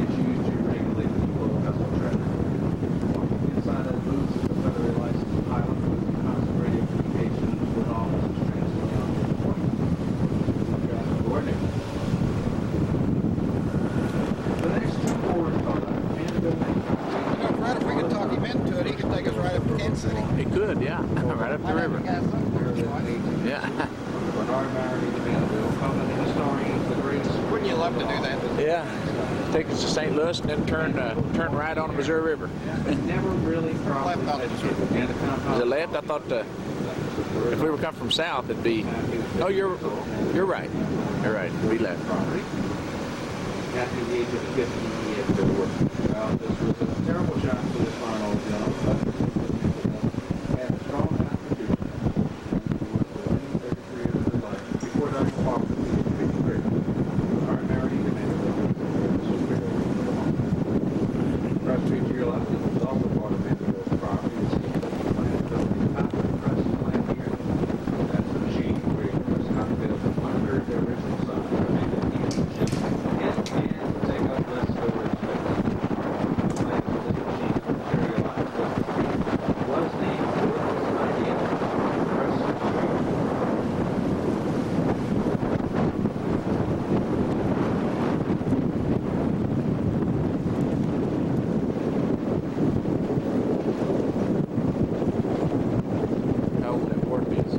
[SPEAKER 6] It's used to regulate the flow of vessel traffic. Inside that booth is the federally licensed pilot with constant radio communications with officers transmitting on the report. Coordinates. The next two boards are
[SPEAKER 1] Fred, if we could talk him into it, he could take us right up to Kansas City.
[SPEAKER 2] It could, yeah. Right up the river. Yeah.
[SPEAKER 6] Bernard Marity, the Vanderbilt, Covenant historians, the greatest.
[SPEAKER 1] Wouldn't you love to do that?
[SPEAKER 2] Yeah. Take us to St. Louis and then turn right on the Missouri River.
[SPEAKER 6] Never really properly
[SPEAKER 1] Left out of the river.
[SPEAKER 2] Is it left? I thought if we were coming from south, it'd be. Oh, you're right. You're right. It'd be left.
[SPEAKER 6] After the age of 50, he had to work. Well, this was a terrible shot for this fine old gentleman, but had a strong constitution. Before dying of poverty, he was 53. Our married commanded the Press Street to your left is also part of Vanderbilt's property. It's the land built on top of the press land here. That's the machine where you press out the build under the original sign. Take up this storage space. Was named for this idea. Press Street.
[SPEAKER 2] How old that wharf is.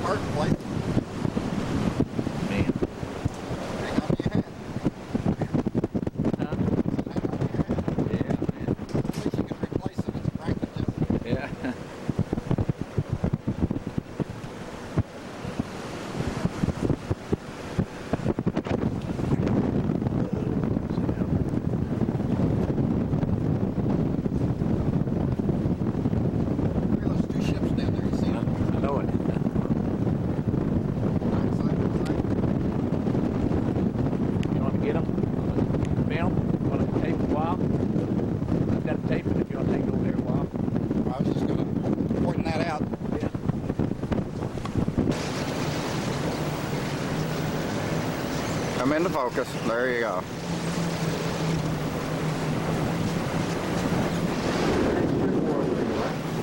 [SPEAKER 1] Park plate.
[SPEAKER 2] Man.
[SPEAKER 1] Hang on to your hat.
[SPEAKER 2] Huh?
[SPEAKER 1] Hang on to your hat.
[SPEAKER 2] Yeah, man.
[SPEAKER 1] At least you can replace it. It's cracked to death.
[SPEAKER 2] Yeah.
[SPEAKER 1] Look at those two ships down there. You see them?
[SPEAKER 2] I know it.
[SPEAKER 1] Side by side.
[SPEAKER 2] You want to get them? Film? Want to tape a while? I've got to tape it if you want to take it over there a while.
[SPEAKER 1] I was just going to point that out.
[SPEAKER 2] Yeah.
[SPEAKER 1] Come into focus. There you go.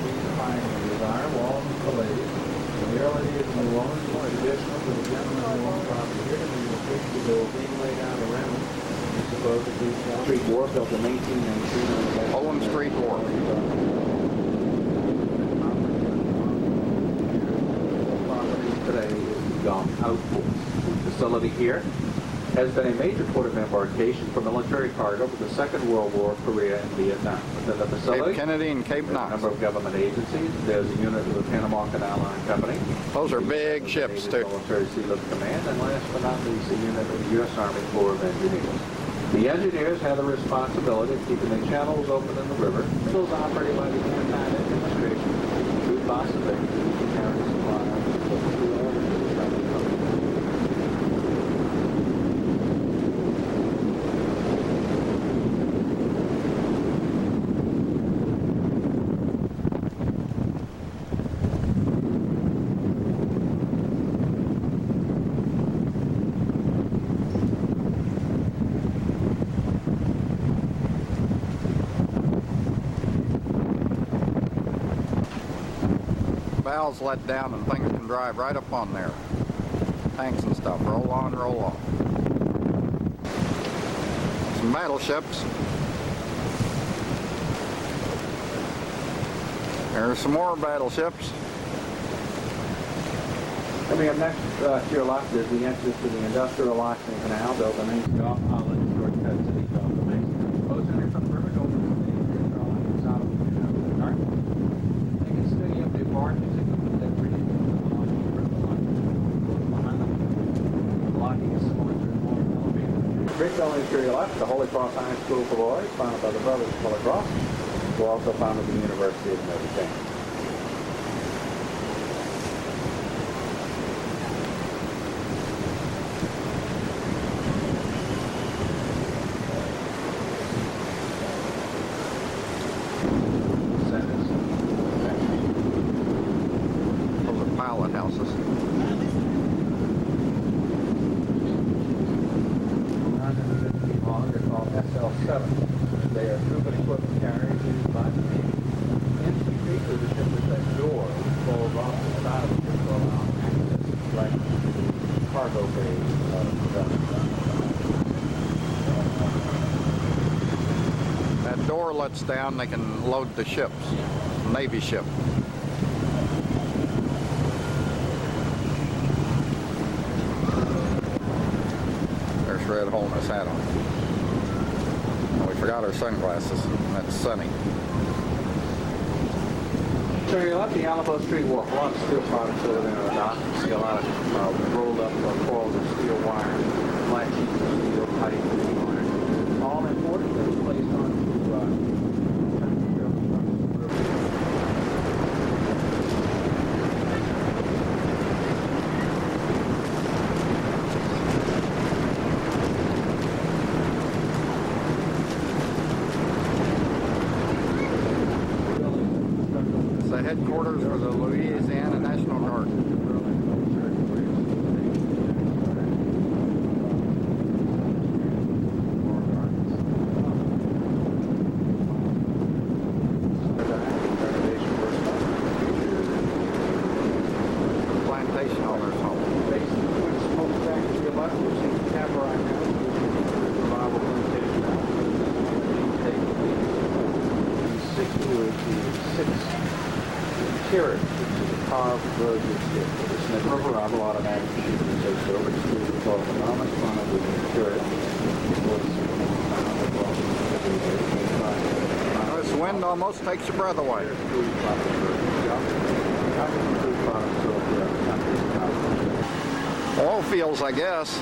[SPEAKER 6] Desire, walls and fillets. The reality is no longer more additional to the gentleman who owns property here than the picture bill being laid out around. It's supposed to be Street Wharf built in 1819.
[SPEAKER 1] Owen Street Wharf.
[SPEAKER 6] Property today is the Gum Outpost. The facility here has been a major port of embarkation for military cargo for the Second World War, Korea, and Vietnam. Within the facility,
[SPEAKER 1] Cape Kennedy and Cape
[SPEAKER 6] there's a
[SPEAKER 1] Knox.
[SPEAKER 6] number of government agencies. There's a unit of the Panama Canal Line Company.
[SPEAKER 1] Those are big ships, too.
[SPEAKER 6] Military Sea Lift Command, and last but not least, a unit of the U.S. Army Corps of Engineers. The engineers have the responsibility of keeping the channels open in the river. Vessels operated by the Maritime Administration through possibility to carry supplies through orders to the Southern Coast.
[SPEAKER 1] Valves let down and things can drive right up on there. Tanks and stuff. Roll on, roll off. Some battleships. There's some more battleships.
[SPEAKER 6] Coming up next to your left is the entrance to the Industrial Locking Canal, built in East Gulf, Holland, shortcut to the Gulf of Mexico. Close entry from the river goes to the Industrial Locking south of the canal to the north. They can steady up their barges and go to that bridge along the river behind them. The locking is similar to a more elevated. Bridge building to your left, the Holy Cross High School for Boys, founded by the Brothers of Holy Cross, who also founded the University of Notre Dame.
[SPEAKER 1] houses.
[SPEAKER 6] They're called SL7. They are proven equipment carriers used by the Navy. Entry features are simply that door that falls off the side of the ship to allow access to like cargo bay
[SPEAKER 1] That door lets down, they can load the ships, Navy ship. There's Red holding his hat on. Oh, we forgot our sunglasses. That's sunny.
[SPEAKER 6] So you're left the Alamo Street Wharf. A lot of steel products over there on the dock. You see a lot of rolled up coils of steel wire, flat sheets of steel pipe and wire. All imported and placed onto
[SPEAKER 1] It's the headquarters for the Louisiana National Guard. Plantation owners home.
[SPEAKER 6] Carrot, which is a carved version of steel. It's never rubber automatic shooting takes over. It's autonomous front of the carrot.
[SPEAKER 1] This wind almost takes your breath away. Oil fields, I guess.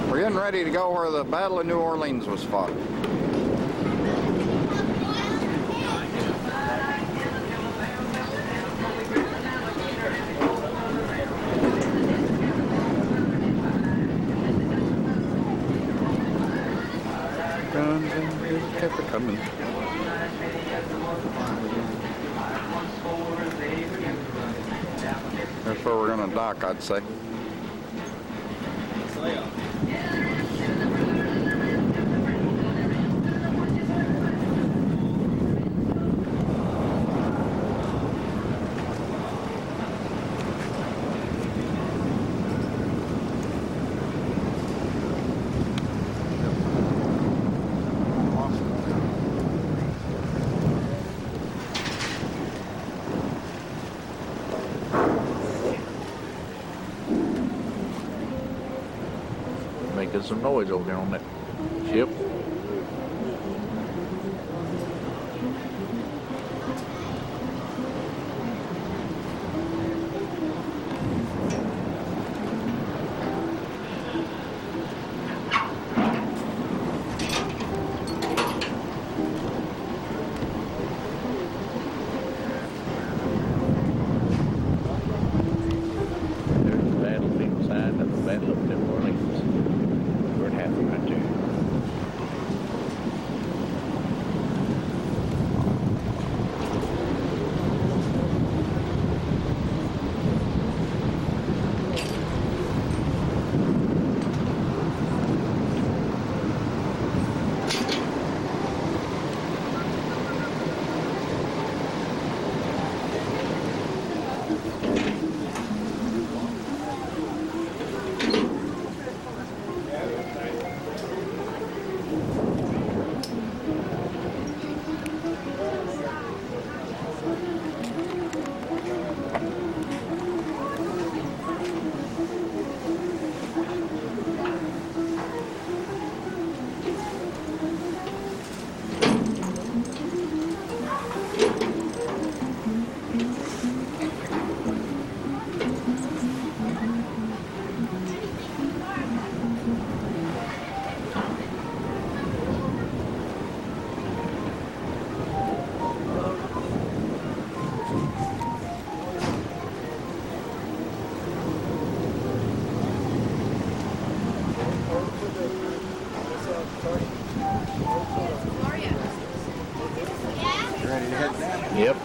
[SPEAKER 1] We're getting ready to go where the Battle of New Orleans was fought. Guns and kept it coming. That's where we're gonna dock, I'd say.
[SPEAKER 2] Making some noise over there on that ship. There's the battlefield sign of the Battle of New Orleans. Where it happened right there.
[SPEAKER 1] ready to head down.
[SPEAKER 2] Yep.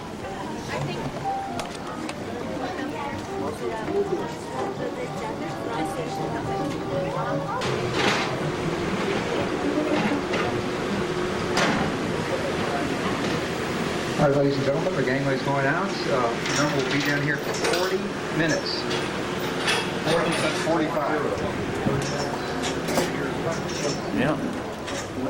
[SPEAKER 7] All right, ladies and gentlemen, the gangway's going out. Remember, we'll be down here for 40 minutes.
[SPEAKER 1] 40 to 45.
[SPEAKER 2] Yeah.
[SPEAKER 7] We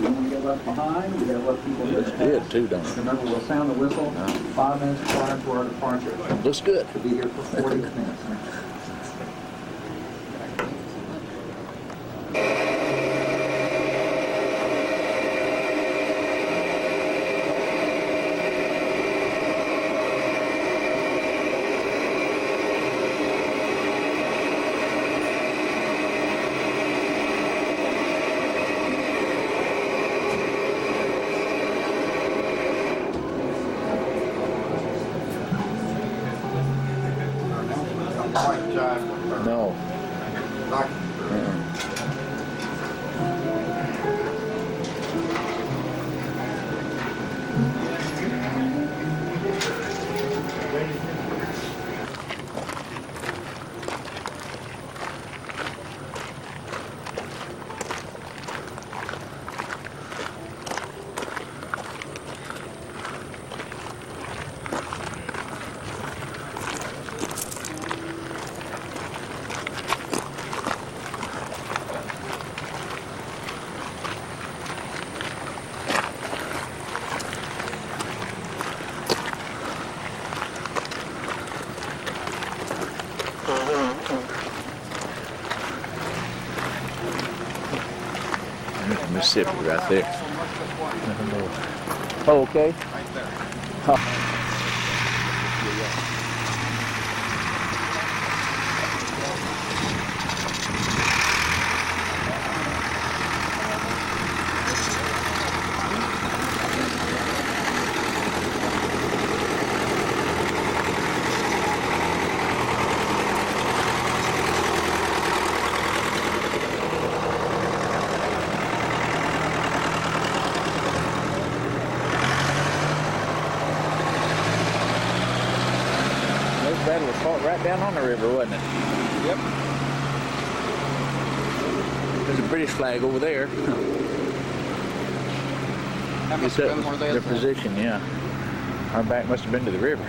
[SPEAKER 7] want to get left behind. We got to let people
[SPEAKER 2] Looks good too, don't it?
[SPEAKER 7] Remember, we'll sound the whistle 5 minutes prior to our departure.
[SPEAKER 2] Looks good.
[SPEAKER 7] We'll be here for 40 minutes.
[SPEAKER 2] No. There's Mississippi right there. Oh, okay.
[SPEAKER 1] Right there.
[SPEAKER 2] Those battle was fought right down on the river, wasn't it?
[SPEAKER 1] Yep.
[SPEAKER 2] There's a British flag over there.
[SPEAKER 1] That must
[SPEAKER 2] It's
[SPEAKER 1] have been where they
[SPEAKER 2] their
[SPEAKER 1] had
[SPEAKER 2] position, yeah. Our back must have been to the river.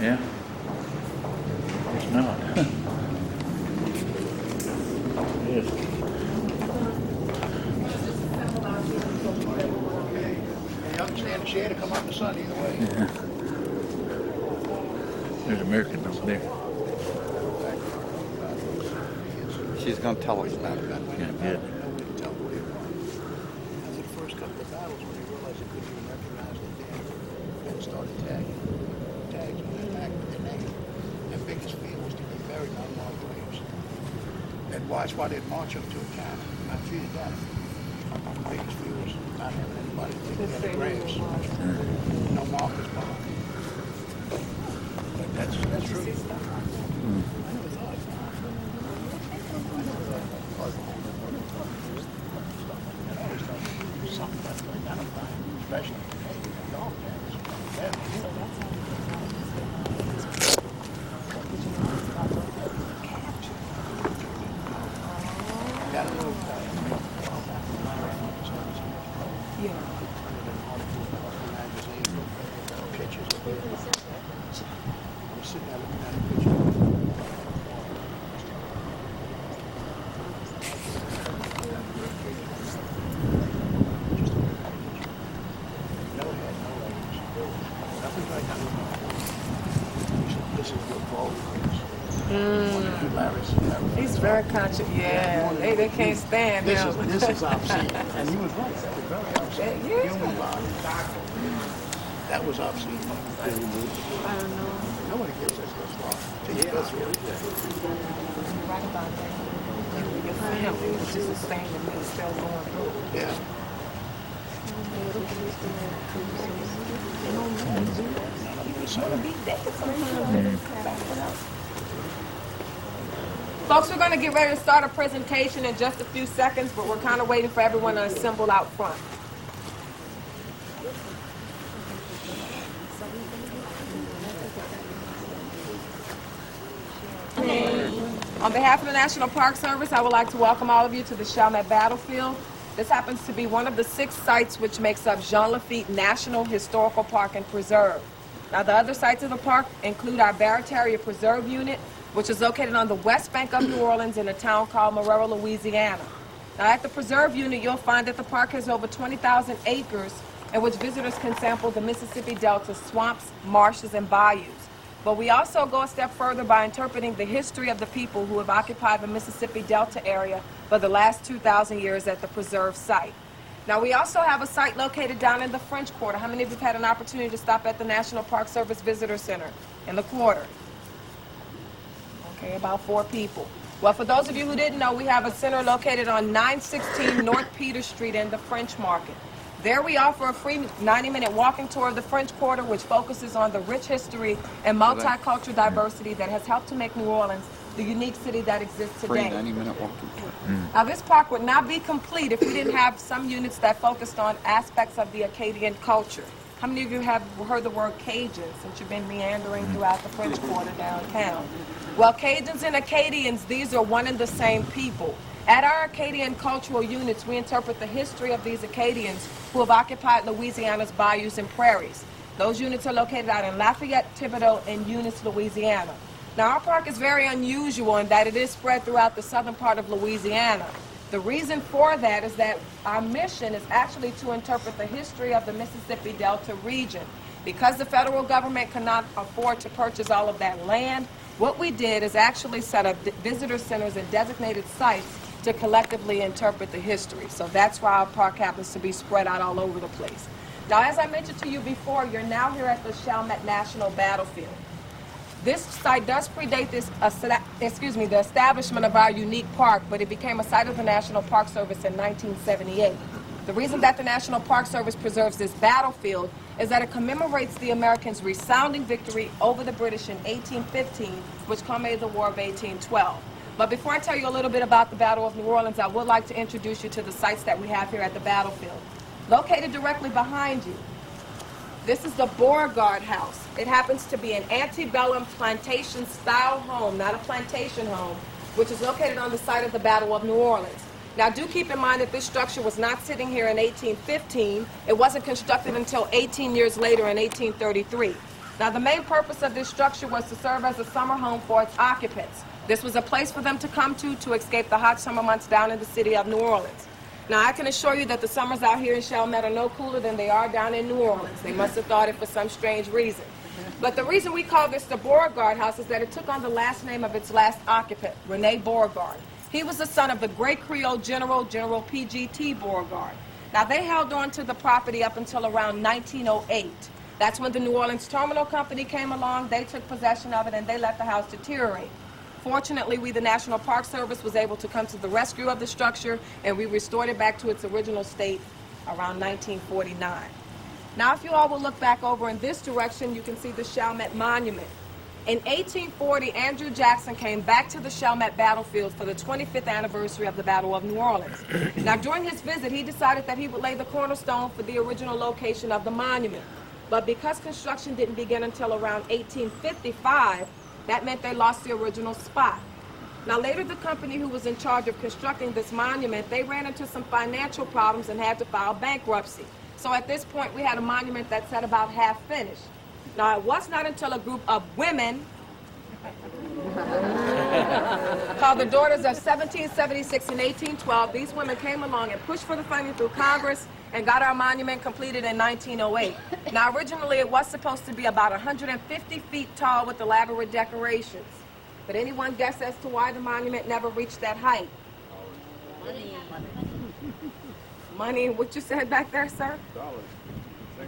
[SPEAKER 2] Yeah. It's not. It is.
[SPEAKER 3] You understand the shade will come out in the sun either way.
[SPEAKER 2] Yeah. There's American over there.
[SPEAKER 1] She's going to tell us about it.
[SPEAKER 2] Yeah, good.
[SPEAKER 3] After the first couple of battles, when they realized they couldn't even recognize the dead, then started tagging. Tags on their back with their name. Their biggest fear was to be buried on unmarked graves. And that's why they'd march up to a camp. I feared that. The biggest fear was not having anybody take their graves. No markers behind. But that's true. I never thought. Something that's going to identify, especially dog got a little pictures of it. I was sitting there looking at a picture.
[SPEAKER 8] He's very conscious. Yeah, they can't stand
[SPEAKER 3] This
[SPEAKER 8] him.
[SPEAKER 3] is obscene. And he was right. That was very obscene.
[SPEAKER 8] Yeah.
[SPEAKER 3] Human body. That was obscene.
[SPEAKER 8] I don't know.
[SPEAKER 3] Nobody gives us this law. Till you go through it.
[SPEAKER 8] You're right about that. For him, it was just the same that we were still going through.
[SPEAKER 3] Yeah.
[SPEAKER 8] Folks, we're going to get ready to start a presentation in just a few seconds, but we're kind of waiting for everyone to assemble out front. On behalf of the National Park Service, I would like to welcome all of you to the Chalmette Battlefield. This happens to be one of the 6 sites which makes up Jean Lafitte National Historical Park and Preserve. Now, the other sites of the park include our Barataria Preserve Unit, which is located on the west bank of New Orleans in a town called Marrero, Louisiana. Now, at the Preserve Unit, you'll find that the park has over 20,000 acres in which visitors can sample the Mississippi Delta swamps, marshes, and bayous. But we also go a step further by interpreting the history of the people who have occupied the Mississippi Delta area for the last 2,000 years at the preserve site. Now, we also have a site located down in the French Quarter. How many of you have had an opportunity to stop at the National Park Service Visitor Center in the Quarter? Okay, about 4 people. Well, for those of you who didn't know, we have a center located on 916 North Peter Street in the French Market. There we offer a free 90-minute walking tour of the French Quarter, which focuses on the rich history and multicultural diversity that has helped to make New Orleans the unique city that exists today.
[SPEAKER 1] Free 90-minute walking tour.
[SPEAKER 8] Now, this park would not be complete if we didn't have some units that focused on aspects of the Acadian culture. How many of you have heard the word Cajun since you've been meandering throughout the French Quarter downtown? Well, Cajuns and Acadians, these are one and the same people. At our Acadian cultural units, we interpret the history of these Acadians who have occupied Louisiana's bayous and prairies. Those units are located out in Lafayette, Thibodaux, and Eunice, Louisiana. Now, our park is very unusual in that it is spread throughout the southern part of Louisiana. The reason for that is that our mission is actually to interpret the history of the Mississippi Delta region. Because the federal government cannot afford to purchase all of that land, what we did is actually set up visitor centers and designated sites to collectively interpret the history. So that's why our park happens to be spread out all over the place. Now, as I mentioned to you before, you're now here at the Chalmette National Battlefield. This site does predate the establishment of our unique park, but it became a site of the National Park Service in 1978. The reason that the National Park Service preserves this battlefield is that it commemorates the Americans' resounding victory over the British in 1815, which culminated the War of 1812. But before I tell you a little bit about the Battle of New Orleans, I would like to introduce you to the sites that we have here at the battlefield. Located directly behind you, this is the Beauregard House. It happens to be an antebellum plantation-style home, not a plantation home, which is located on the site of the Battle of New Orleans. Now, do keep in mind that this structure was not sitting here in 1815. It wasn't constructed until 18 years later in 1833. Now, the main purpose of this structure was to serve as a summer home for its occupants. This was a place for them to come to escape the hot summer months down in the city of New Orleans. Now, I can assure you that the summers out here in Chalmette are no cooler than they are down in New Orleans. They must have thought it for some strange reason. But the reason we call this the Beauregard House is that it took on the last name of its last occupant, Rene Beauregard. He was the son of the great Creole General P.G.T. Beauregard. Now, they held on to the property up until around 1908. That's when the New Orleans Terminal Company came along. They took possession of it, and they let the house deteriorate. Fortunately, we, the National Park Service, was able to come to the rescue of the structure, and we restored it back to its original state around 1949. Now, if you all will look back over in this direction, you can see the Chalmette Monument. In 1840, Andrew Jackson came back to the Chalmette Battlefield for the 25th anniversary of the Battle of New Orleans. Now, during his visit, he decided that he would lay the cornerstone for the original location of the monument. But because construction didn't begin until around 1855, that meant they lost the original spot. Now, later, the company who was in charge of constructing this monument, they ran into some financial problems and had to file bankruptcy. So at this point, we had a monument that sat about half finished. Now, it was not until a group of women called the Daughters of 1776 and 1812, these women came along and pushed for the funding through Congress and got our monument completed in 1908. Now, originally, it was supposed to be about 150 feet tall with elaborate decorations. But anyone guess as to why the monument never reached that height? Money, what you said back there, sir?
[SPEAKER 6] Dollars.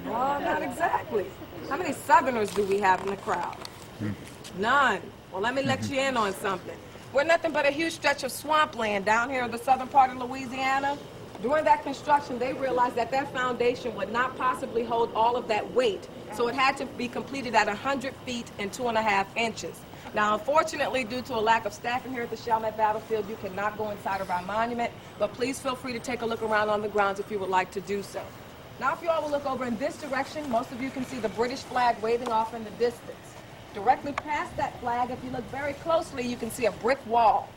[SPEAKER 8] Oh, not exactly. How many Southerners do we have in the crowd? None. Well, let me let you in on something. We're nothing but a huge stretch of swampland down here in the southern part of Louisiana. During that construction, they realized that that foundation would not possibly hold all of that weight, so it had to be completed at 100 feet and 2.5 inches. Now, unfortunately, due to a lack of staffing here at the Chalmette Battlefield, you cannot go inside of our monument, but please feel free to take a look around on the grounds if you would like to do so. Now, if you all will look over in this direction, most of you can see the British flag waving off in the distance. Directly past that flag, if you look very closely, you can see a brick wall.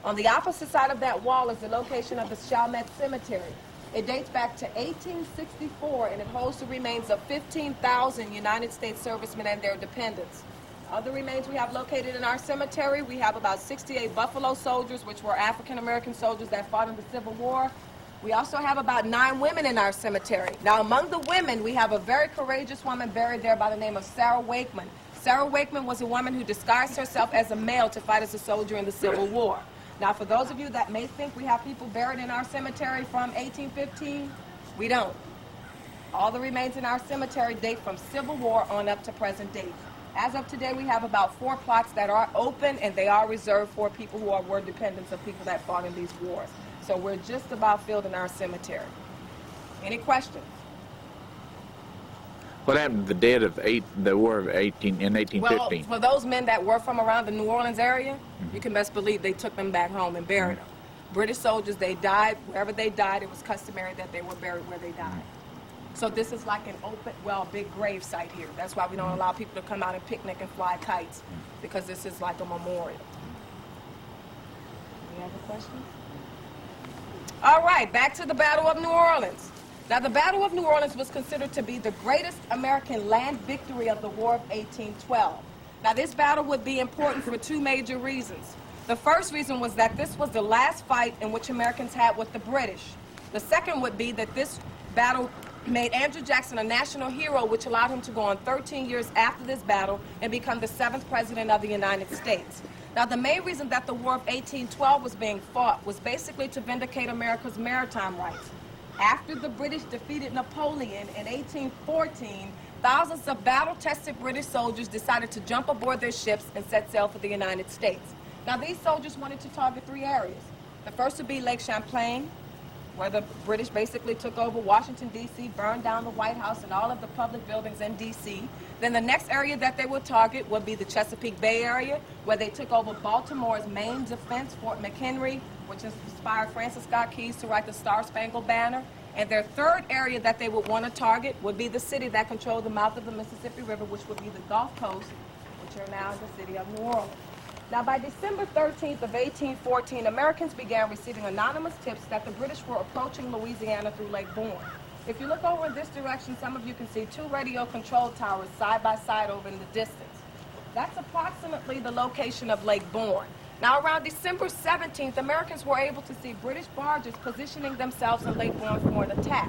[SPEAKER 8] On the opposite side of that wall is the location of the Chalmette Cemetery. It dates back to 1864, and it holds the remains of 15,000 United States servicemen and their dependents. Other remains we have located in our cemetery, we have about 68 Buffalo soldiers, which were African-American soldiers that fought in the Civil War. We also have about 9 women in our cemetery. Now, among the women, we have a very courageous woman buried there by the name of Sarah Wakeman. Sarah Wakeman was a woman who disguised herself as a male to fight as a soldier in the Civil War. Now, for those of you that may think we have people buried in our cemetery from 1815, we don't. All the remains in our cemetery date from Civil War on up to present date. As of today, we have about 4 plots that are open, and they are reserved for people who were dependents of people that fought in these wars. So we're just about filled in our cemetery. Any questions?
[SPEAKER 2] What happened to the dead of the war of 1815?
[SPEAKER 8] Well, for those men that were from around the New Orleans area, you can best believe they took them back home and buried them. British soldiers, they died, wherever they died, it was customary that they were buried where they died. So this is like an open, well, big grave site here. That's why we don't allow people to come out and picnic and fly kites, because this is like a memorial. Any other questions? All right, back to the Battle of New Orleans. Now, the Battle of New Orleans was considered to be the greatest American land victory of the War of 1812. Now, this battle would be important for 2 major reasons. The first reason was that this was the last fight in which Americans had with the British. The second would be that this battle made Andrew Jackson a national hero, which allowed him to go on 13 years after this battle and become the 7th president of the United States. Now, the main reason that the War of 1812 was being fought was basically to vindicate America's maritime rights. After the British defeated Napoleon in 1814, thousands of battle-tested British soldiers decided to jump aboard their ships and set sail for the United States. Now, these soldiers wanted to target 3 areas. The first would be Lake Champlain, where the British basically took over Washington, D.C., burned down the White House and all of the public buildings in D.C. Then the next area that they would target would be the Chesapeake Bay area, where they took over Baltimore's main defense, Fort McHenry, which inspired Francis Scott Key to write the Star-Spangled Banner. And their third area that they would want to target would be the city that controlled the mouth of the Mississippi River, which would be the Gulf Coast, which are now the city of New Orleans. Now, by December 13th of 1814, Americans began receiving anonymous tips that the British were approaching Louisiana through Lake Borgne. If you look over in this direction, some of you can see 2 radio control towers side by side over in the distance. That's approximately the location of Lake Borgne. Now, around December 17th, Americans were able to see British barges positioning themselves in Lake Borgne for an attack.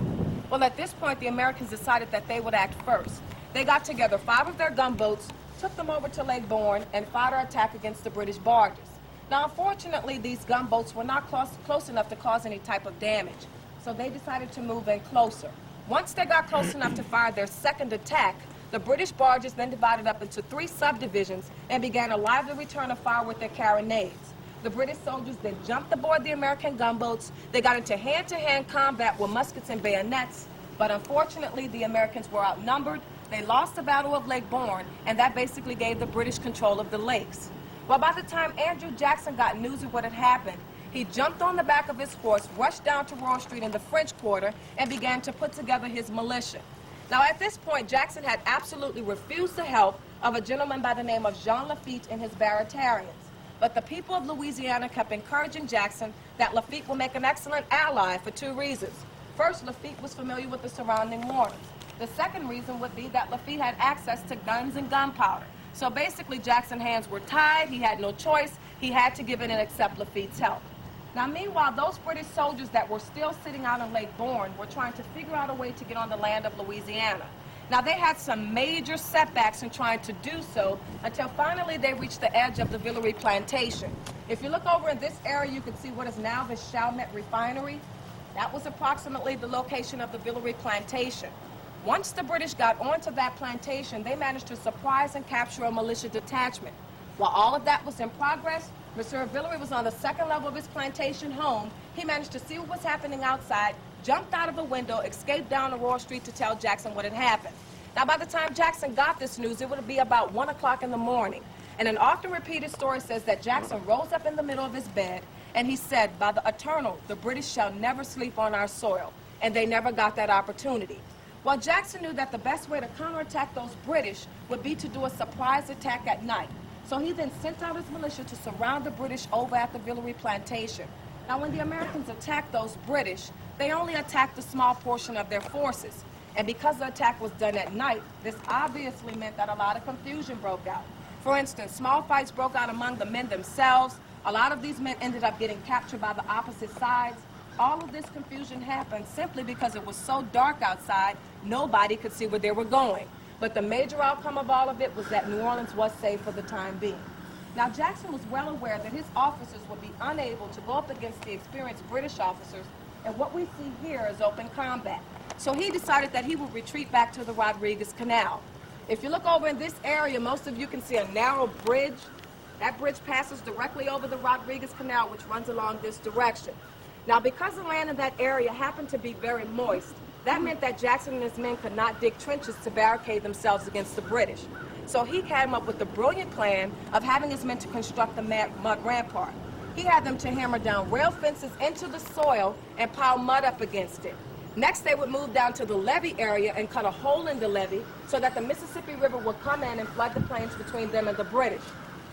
[SPEAKER 8] Well, at this point, the Americans decided that they would act first. They got together 5 of their gunboats, took them over to Lake Borgne, and fired an attack against the British barges. Now, unfortunately, these gunboats were not close enough to cause any type of damage, so they decided to move in closer. Once they got close enough to fire their second attack, the British barges then divided up into 3 subdivisions and began a lively return of fire with their carronades. The British soldiers then jumped aboard the American gunboats. They got into hand-to-hand combat with muskets and bayonets, but unfortunately, the Americans were outnumbered. They lost the Battle of Lake Borgne, and that basically gave the British control of the lakes. Well, by the time Andrew Jackson got news of what had happened, he jumped on the back of his horse, rushed down to Royal Street in the French Quarter, and began to put together his militia. Now, at this point, Jackson had absolutely refused the help of a gentleman by the name of Jean Lafitte and his Baratarians. But the people of Louisiana kept encouraging Jackson that Lafitte would make an excellent ally for 2 reasons. First, Lafitte was familiar with the surrounding waters. The second reason would be that Lafitte had access to guns and gunpowder. So basically, Jackson's hands were tied. He had no choice. He had to give in and accept Lafitte's help. Now, meanwhile, those British soldiers that were still sitting out in Lake Borgne were trying to figure out a way to get on the land of Louisiana. Now, they had some major setbacks in trying to do so until finally they reached the edge of the Villeray Plantation. If you look over in this area, you can see what is now the Chalmette Refinery. That was approximately the location of the Villeray Plantation. Once the British got onto that plantation, they managed to surprise and capture a militia detachment. While all of that was in progress, Monsieur Villeray was on the 2nd level of his plantation home. He managed to see what was happening outside, jumped out of a window, escaped down the Royal Street to tell Jackson what had happened. Now, by the time Jackson got this news, it would be about 1 o'clock in the morning. And an often repeated story says that Jackson rose up in the middle of his bed and he said, "By the eternal, the British shall never sleep on our soil." And they never got that opportunity. Well, Jackson knew that the best way to counterattack those British would be to do a surprise attack at night. So he then sent out his militia to surround the British over at the Villeray plantation. Now, when the Americans attacked those British, they only attacked a small portion of their forces. And because the attack was done at night, this obviously meant that a lot of confusion broke out. For instance, small fights broke out among the men themselves. A lot of these men ended up getting captured by the opposite sides. All of this confusion happened simply because it was so dark outside, nobody could see where they were going. But the major outcome of all of it was that New Orleans was safe for the time being. Now, Jackson was well aware that his officers would be unable to go up against the experienced British officers, and what we see here is open combat. So he decided that he would retreat back to the Rodriguez Canal. If you look over in this area, most of you can see a narrow bridge. That bridge passes directly over the Rodriguez Canal, which runs along this direction. Now, because the land in that area happened to be very moist, that meant that Jackson and his men could not dig trenches to barricade themselves against the British. So he came up with the brilliant plan of having his men to construct the mud rampart. He had them to hammer down rail fences into the soil and pile mud up against it. Next, they would move down to the levee area and cut a hole in the levee so that the Mississippi River would come in and flood the plains between them and the British.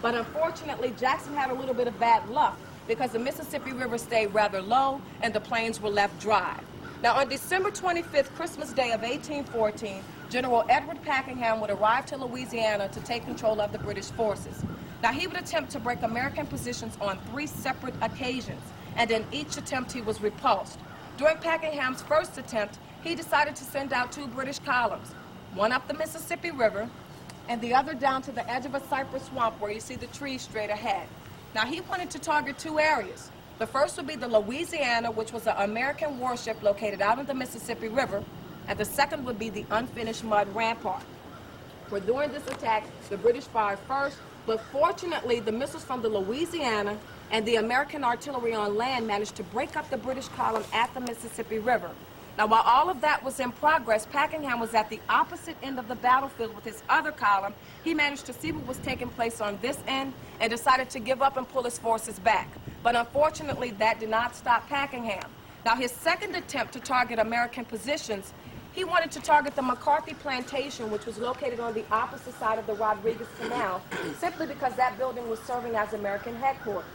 [SPEAKER 8] But unfortunately, Jackson had a little bit of bad luck because the Mississippi River stayed rather low and the plains were left dry. Now, on December 25th, Christmas Day of 1814, General Edward Packenham would arrive to Louisiana to take control of the British forces. Now, he would attempt to break American positions on 3 separate occasions, and in each attempt he was repulsed. During Packengham's first attempt, he decided to send out 2 British columns, one up the Mississippi River and the other down to the edge of a cypress swamp where you see the trees straight ahead. Now, he wanted to target 2 areas. The first would be the Louisiana, which was an American warship located out in the Mississippi River, and the second would be the unfinished mud rampart. For during this attack, the British fired first, but fortunately, the missiles from the Louisiana and the American artillery on land managed to break up the British column at the Mississippi River. Now, while all of that was in progress, Packenham was at the opposite end of the battlefield with his other column. He managed to see what was taking place on this end and decided to give up and pull his forces back. But unfortunately, that did not stop Packenham. Now, his second attempt to target American positions, he wanted to target the McCarthy Plantation, which was located on the opposite side of the Rodriguez Canal, simply because that building was serving as American headquarters.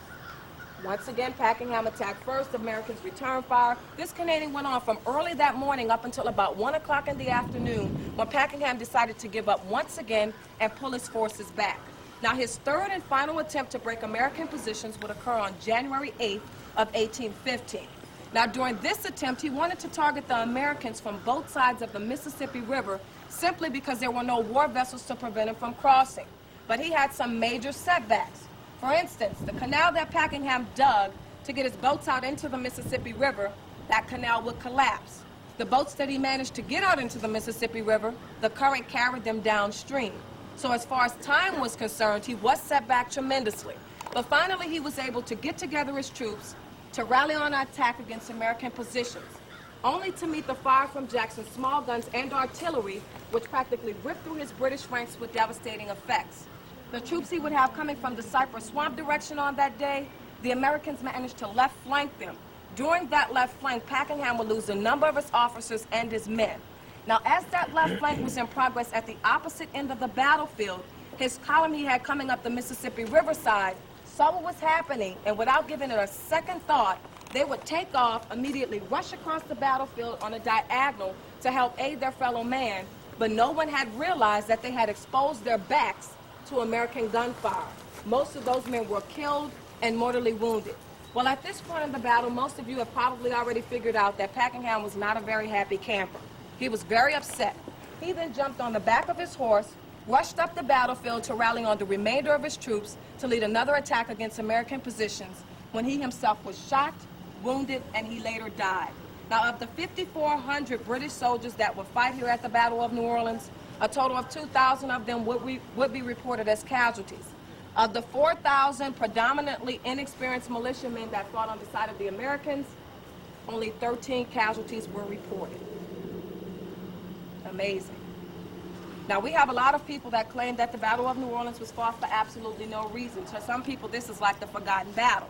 [SPEAKER 8] Once again, Packenham attacked first. The Americans returned fire. This cannonading went on from early that morning up until about 1 o'clock in the afternoon, when Packenham decided to give up once again and pull his forces back. Now, his third and final attempt to break American positions would occur on January 8th of 1815. Now, during this attempt, he wanted to target the Americans from both sides of the Mississippi River simply because there were no war vessels to prevent him from crossing. But he had some major setbacks. For instance, the canal that Packenham dug to get his boats out into the Mississippi River, that canal would collapse. The boats that he managed to get out into the Mississippi River, the current carried them downstream. So as far as time was concerned, he was set back tremendously. But finally, he was able to get together his troops to rally on an attack against American positions, only to meet the fire from Jackson's small guns and artillery, which practically ripped through his British ranks with devastating effects. The troops he would have coming from the Cypress Swamp direction on that day, the Americans managed to left flank them. During that left flank, Packenham would lose a number of his officers and his men. Now, as that left flank was in progress at the opposite end of the battlefield, his column he had coming up the Mississippi Riverside saw what was happening, and without giving it a second thought, they would take off, immediately rush across the battlefield on a diagonal to help aid their fellow man, but no one had realized that they had exposed their backs to American gunfire. Most of those men were killed and mortally wounded. Well, at this point in the battle, most of you have probably already figured out that Packenham was not a very happy camper. He was very upset. He then jumped on the back of his horse, rushed up the battlefield to rally on the remainder of his troops to lead another attack against American positions, when he himself was shot, wounded, and he later died. Now, of the 5,400 British soldiers that would fight here at the Battle of New Orleans, a total of 2,000 of them would be reported as casualties. Of the 4,000 predominantly inexperienced militiamen that fought on the side of the Americans, only 13 casualties were reported. Amazing. Now, we have a lot of people that claim that the Battle of New Orleans was fought for absolutely no reason. To some people, this is like the forgotten battle.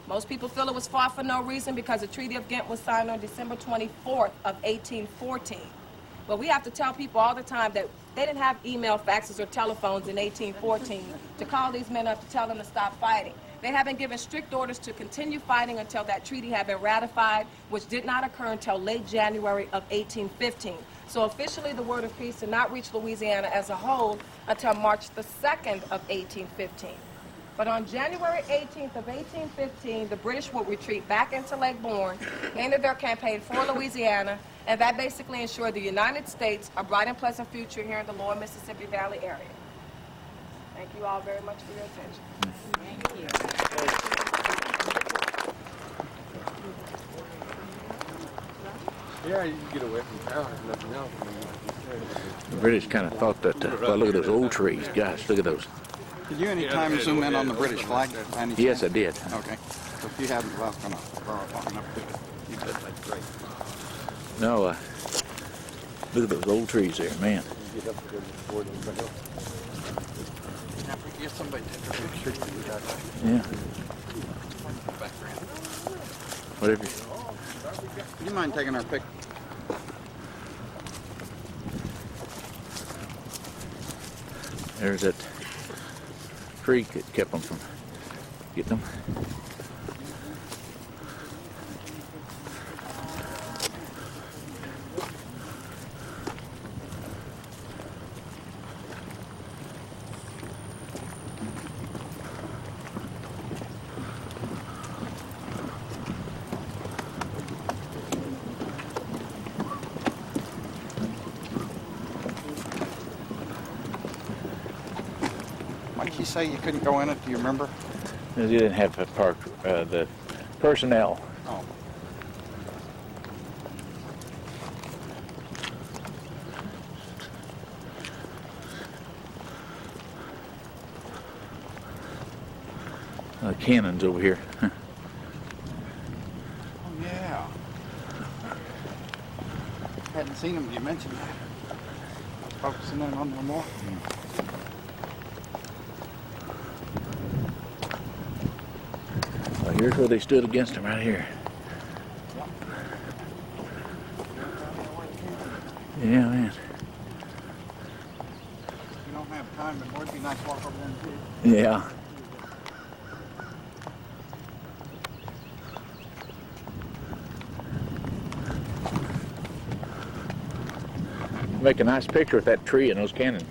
[SPEAKER 8] Most people feel it was fought for no reason because the Treaty of Ghent was signed on December 24th of 1814. But we have to tell people all the time that they didn't have email, faxes, or telephones in 1814 to call these men up to tell them to stop fighting. They have been given strict orders to continue fighting until that treaty had been ratified, which did not occur until late January of 1815. So officially, the word of peace did not reach Louisiana as a whole until March the 2nd of 1815. But on January 18th of 1815, the British would retreat back into Lake Borgne, ended their campaign for Louisiana, and that basically ensured the United States a bright and pleasant future here in the lower Mississippi Valley area. Thank you all very much for your attention.
[SPEAKER 5] Thank you.
[SPEAKER 9] Yeah, you can get away from power if nothing else.
[SPEAKER 2] The British kind of thought that, well, look at those old trees. Gosh, look at those.
[SPEAKER 1] Did you anytime zoom in on the British flag? by any
[SPEAKER 2] Yes, I
[SPEAKER 1] chance?
[SPEAKER 2] did.
[SPEAKER 1] Okay. So if you hadn't, well, I was going to borrow it long enough to you did. That's great.
[SPEAKER 2] No, look at those old trees there, man.
[SPEAKER 9] You get up to go before anybody else.
[SPEAKER 1] Yeah, if we could get somebody to take a picture of that
[SPEAKER 2] Yeah.
[SPEAKER 1] background.
[SPEAKER 2] Whatever.
[SPEAKER 1] Do you mind taking our pic?
[SPEAKER 2] There's that creek that kept them from getting them.
[SPEAKER 1] Like you say, you couldn't go in it. Do you remember?
[SPEAKER 2] You didn't have to park the personnel.
[SPEAKER 1] Oh.
[SPEAKER 2] Cannons over here.
[SPEAKER 1] Oh, yeah. Hadn't seen them. You mentioned that. I was focusing in on them more.
[SPEAKER 2] Well, here's where they stood against them, right here. Yeah, man.
[SPEAKER 1] You don't have time, but it'd be nice to walk over there and see.
[SPEAKER 2] Yeah. Make a nice picture with that tree and those cannons.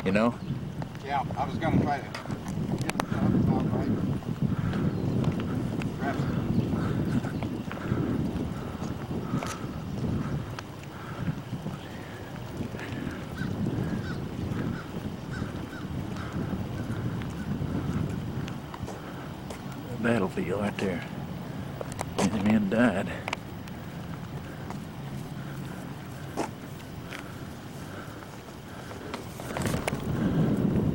[SPEAKER 2] You know?
[SPEAKER 1] Yeah, I was going to try to get it about right. Grab
[SPEAKER 2] Battlefield right there. And the men died.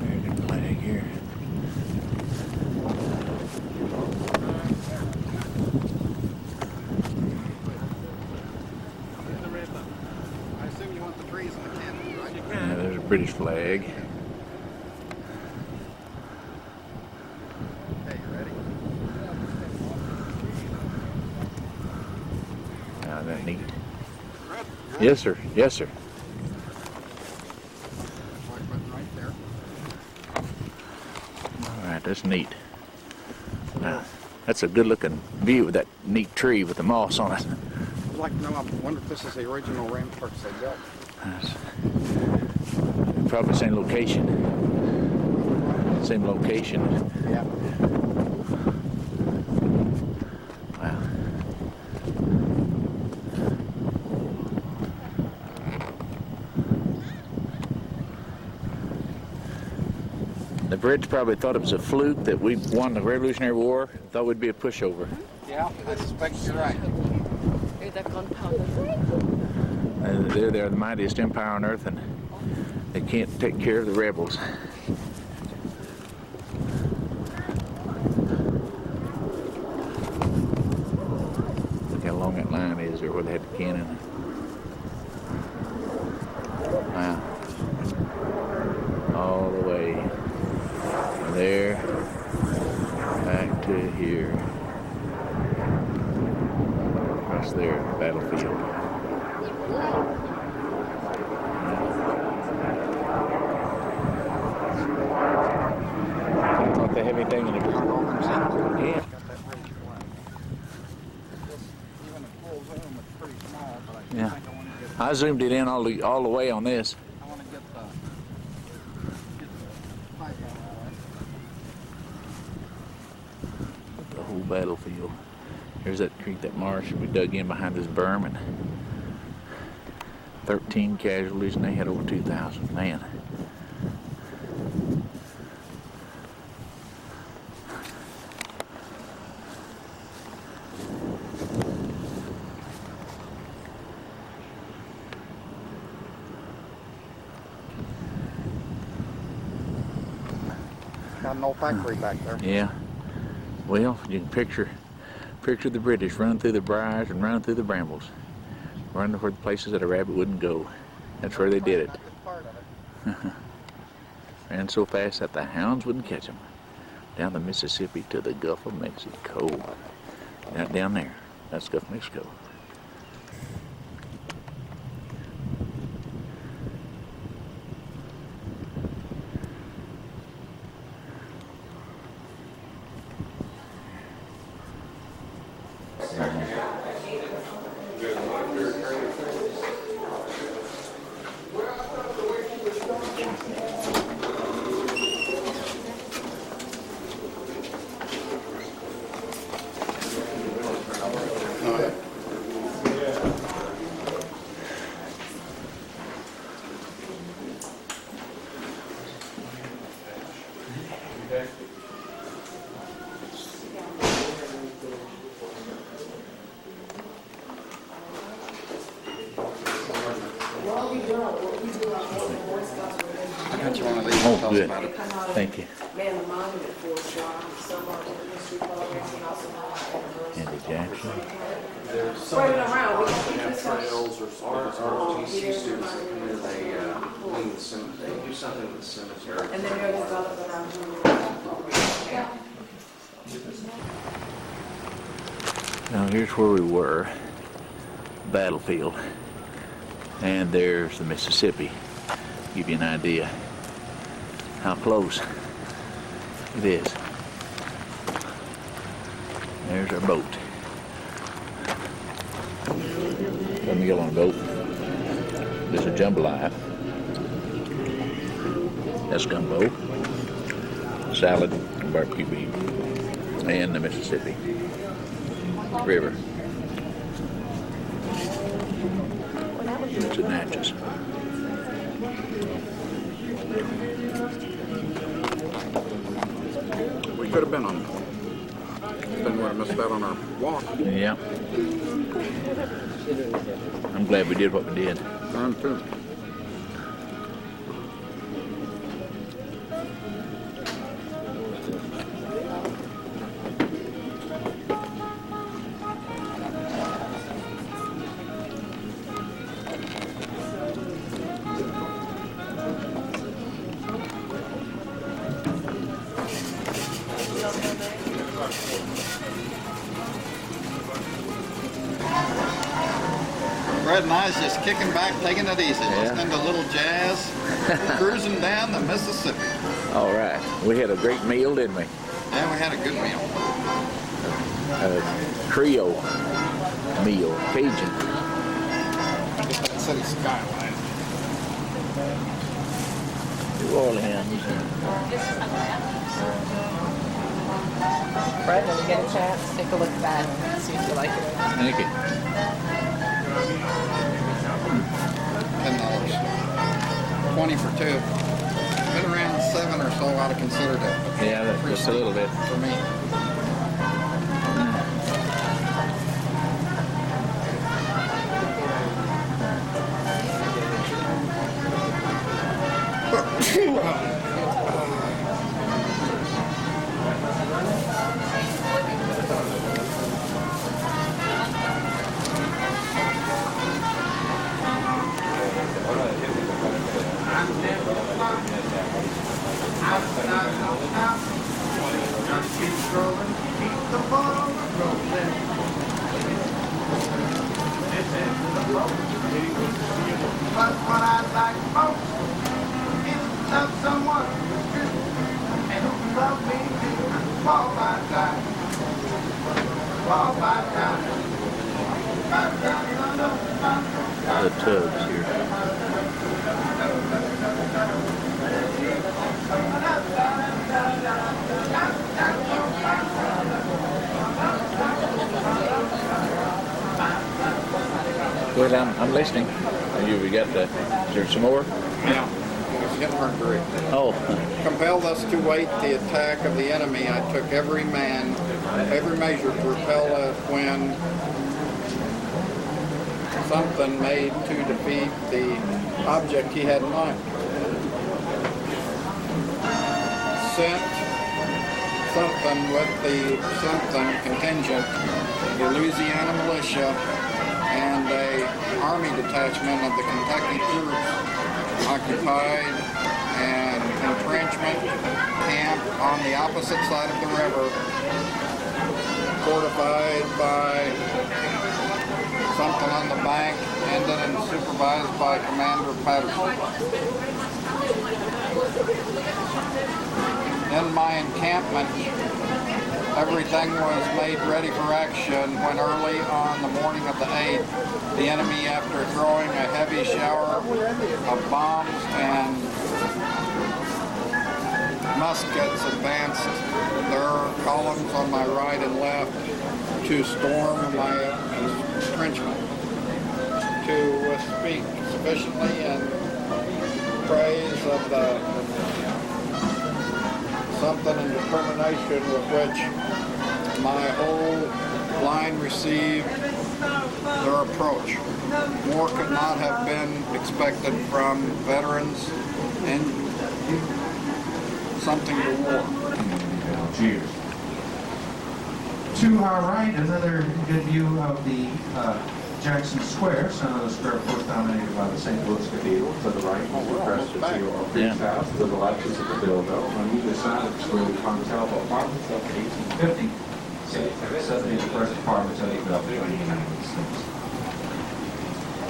[SPEAKER 2] American flag here.
[SPEAKER 1] I assume you want the trees and the cannons, right?
[SPEAKER 2] Yeah, there's a British flag.
[SPEAKER 1] Okay, you ready?
[SPEAKER 2] Isn't that neat?
[SPEAKER 1] Good.
[SPEAKER 2] Yes, sir. Yes, sir.
[SPEAKER 1] Flag button right there.
[SPEAKER 2] All right, that's neat. Now, that's a good-looking view of that neat tree with the moss on it.
[SPEAKER 1] I'd like to know, I wonder if this is the original ramparts they built.
[SPEAKER 2] That's probably same location. Same location.
[SPEAKER 1] Yeah.
[SPEAKER 2] Wow. The Brits probably thought it was a fluke that we won the Revolutionary War. Thought we'd be a pushover.
[SPEAKER 1] Yeah, I suspect you're right.
[SPEAKER 2] They're the mightiest empire on earth, and they can't take care of the rebels. Look how long that line is there where they had the cannon. Wow. here. Across there, battlefield. Thought they have anything in the
[SPEAKER 1] Yeah.
[SPEAKER 2] Yeah.
[SPEAKER 1] Even a full zoom, it's pretty small, but I
[SPEAKER 2] Yeah.
[SPEAKER 1] think I want to get.
[SPEAKER 2] I zoomed it in all the way on this.
[SPEAKER 1] I want to get the pipe out of
[SPEAKER 2] The whole battlefield. Here's that creek, that marsh we dug in behind this berm, and 13 casualties, and they had over 2,000. Man.
[SPEAKER 1] Got an old factory back there.
[SPEAKER 2] Yeah. Well, you can picture the British running through the briars and running through the brambles, running for the places that a rabbit wouldn't go. That's where they did it. Ran so fast that the hounds wouldn't catch them. Down the Mississippi to the Gulf of Mexico. Right down there. That's Gulf of Mexico.
[SPEAKER 1] I got you one of these.
[SPEAKER 2] Oh,
[SPEAKER 1] Tell us
[SPEAKER 2] good.
[SPEAKER 1] about it.
[SPEAKER 2] Thank you.
[SPEAKER 8] Man, the monument for some of the history programs and also
[SPEAKER 2] Andy Jackson.
[SPEAKER 8] running around. We can keep this one.
[SPEAKER 10] trails or ROTC students that come in, they clean the cemetery, they do something with the cemetery.
[SPEAKER 8] And then they're developing our
[SPEAKER 2] Now here's where we were, battlefield, and there's the Mississippi. Give you an idea how close it is. There's our boat. Let me go on a boat. This is jambalaya. That's gumbo, salad, and barbecue beef, and the Mississippi River. It's in Natchez.
[SPEAKER 1] We could have been on. Then we would have missed out on our walk.
[SPEAKER 2] Yeah. I'm glad we did what we did.
[SPEAKER 1] I'm too. Fred and I's just kicking back, taking it easy, listening to a little jazz, cruising down the Mississippi.
[SPEAKER 2] All right. We had a great meal, didn't we?
[SPEAKER 1] Yeah, we had a good meal.
[SPEAKER 2] Creole meal, Cajun.
[SPEAKER 1] Just that city skyline.
[SPEAKER 2] New Orleans.
[SPEAKER 8] Fred, when you get a chance, take a look at that and see if you like it.
[SPEAKER 2] Thank you.
[SPEAKER 1] $10. 20 for two. Been around 7 or so, I'd have considered it.
[SPEAKER 2] Yeah, that's just a little bit.
[SPEAKER 1] For me.
[SPEAKER 3] But what I like most is to love someone and who love me fall by time. Fall by time.
[SPEAKER 2] The tubs here. Go ahead, I'm listening. We got the, is there some more?
[SPEAKER 1] Yeah, it's infantry.
[SPEAKER 2] Oh,
[SPEAKER 1] Compelled us to wait the attack of the enemy. I took every measure to repel us when something made to defeat the object he had in mind. Sent something with the something contingent, the Louisiana militia, and a army detachment of the Kentucky troops occupied an entrenchment camp on the opposite side of the river, fortified by something on the bank, and then supervised by Commander Patterson. In my encampment, everything was made ready for action when early on the morning of the 8th, the enemy, after throwing a heavy shower of bombs and muskets, advanced their columns on my right and left to storm my entrenchment. To speak sufficiently in praise of the something and determination with which my whole line received their approach. More could not have been expected from veterans and something to war.
[SPEAKER 6] Cheers. To our right, another good view of the Jackson Square, some of the square, of course, dominated by the St. Louis Cathedral. To the right, is the Crest of Seal Creek's house. To the left is the Cabildo. On either side of the square, we find Telva Apartments up in 1850. 70 the first apartments that were built in the United States.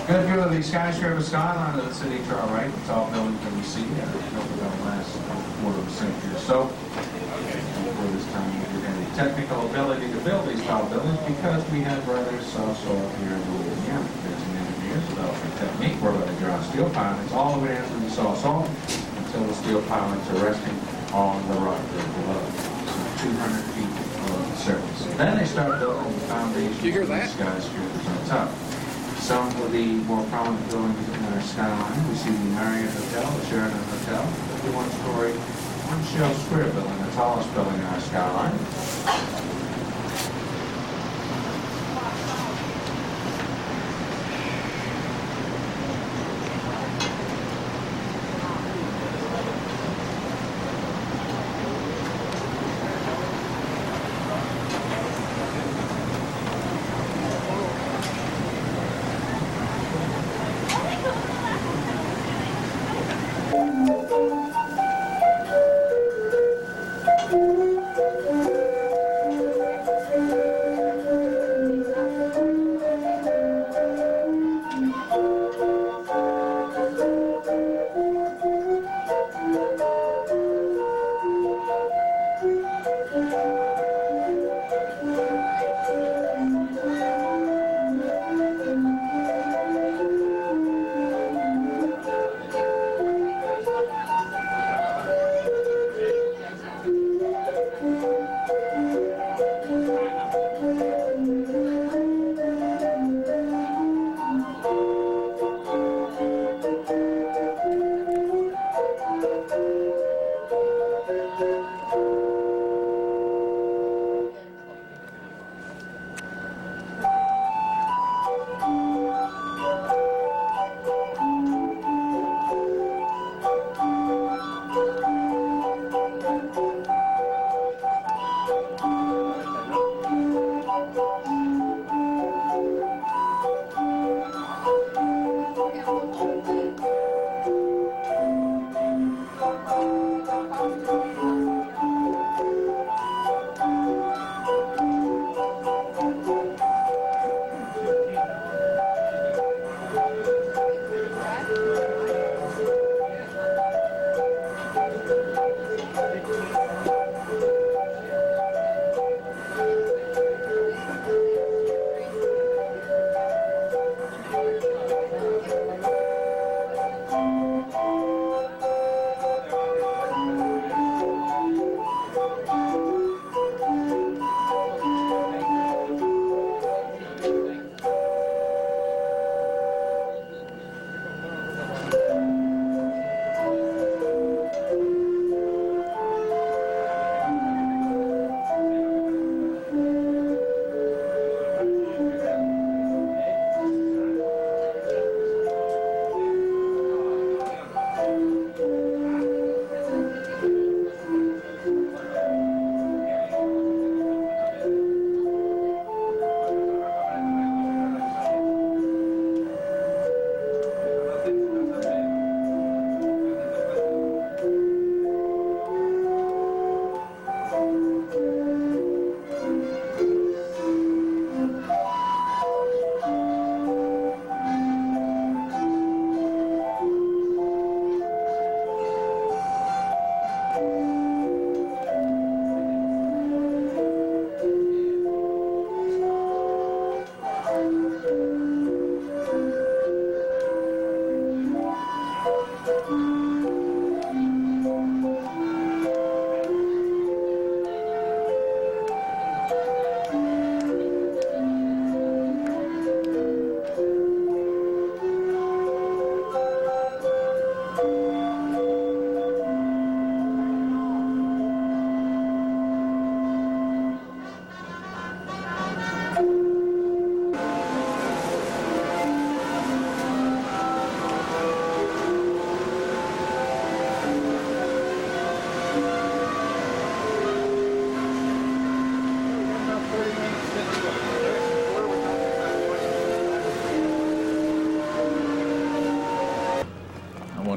[SPEAKER 6] Good view of the skyscraper skyline of the city to our right. The tall buildings that we see built over the last quarter of a century or so. For this time, we're going to the technical ability to build these tall buildings because we have brothers also here in Louisiana. There's an engineer developing technique where they draw steel pilings all the way into the saw saw until the steel pilings are resting on the rock below. So 200 feet of the surface. Then they start building the foundations of the skyscrapers on top. Some of the more prominent buildings in our skyline, we see the Marriott Hotel, the Sheraton Hotel, the one-story, one-shell square building, the tallest building in our skyline.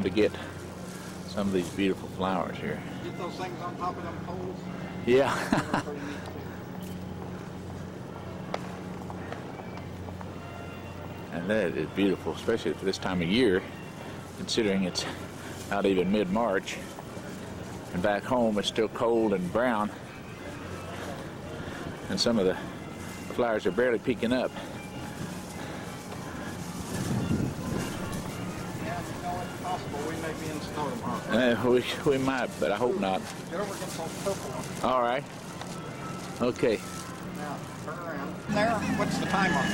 [SPEAKER 2] to get some of these beautiful flowers here.
[SPEAKER 1] Get those things on top of them poles.
[SPEAKER 2] Yeah. And that is beautiful, especially for this time of year, considering it's not even mid-March. And back home it's still cold and brown. And some of the flowers are barely peeking up.
[SPEAKER 1] Yeah, you know it's possible we may be in snow tomorrow.
[SPEAKER 2] We might, but I hope not.
[SPEAKER 1] Get over against those purple ones.
[SPEAKER 2] All right. Okay.
[SPEAKER 1] Now, turn around. There, what's the time on it?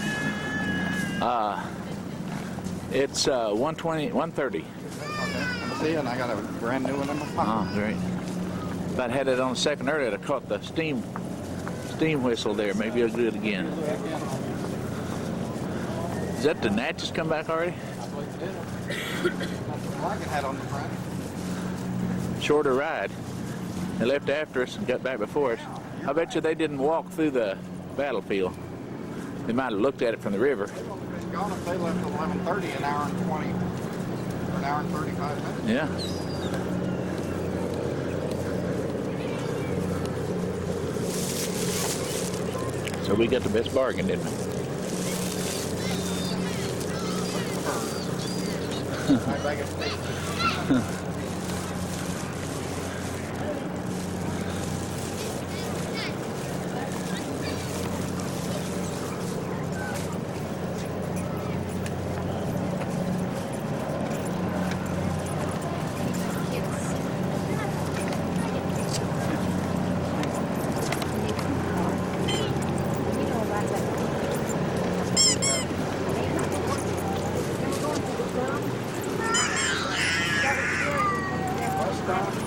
[SPEAKER 2] It's 1:30.
[SPEAKER 1] Okay. See, and I got a brand new one in my pocket.
[SPEAKER 2] Oh, great. If I'd had it on a second earlier, I'd have caught the steam whistle there. Maybe I'll do it again. Is that the Natchez come back already?
[SPEAKER 1] I believe it did. That's the flag it had on the front.
[SPEAKER 2] Shorter ride. They left after us and got back before us. I bet you they didn't walk through the battlefield. They might have looked at it from the river.
[SPEAKER 1] They would have been gone if they left at 11:30, an hour and 20, or an hour and 35 minutes.
[SPEAKER 2] Yeah. So we got the best bargain, didn't we?
[SPEAKER 1] My bag of steak.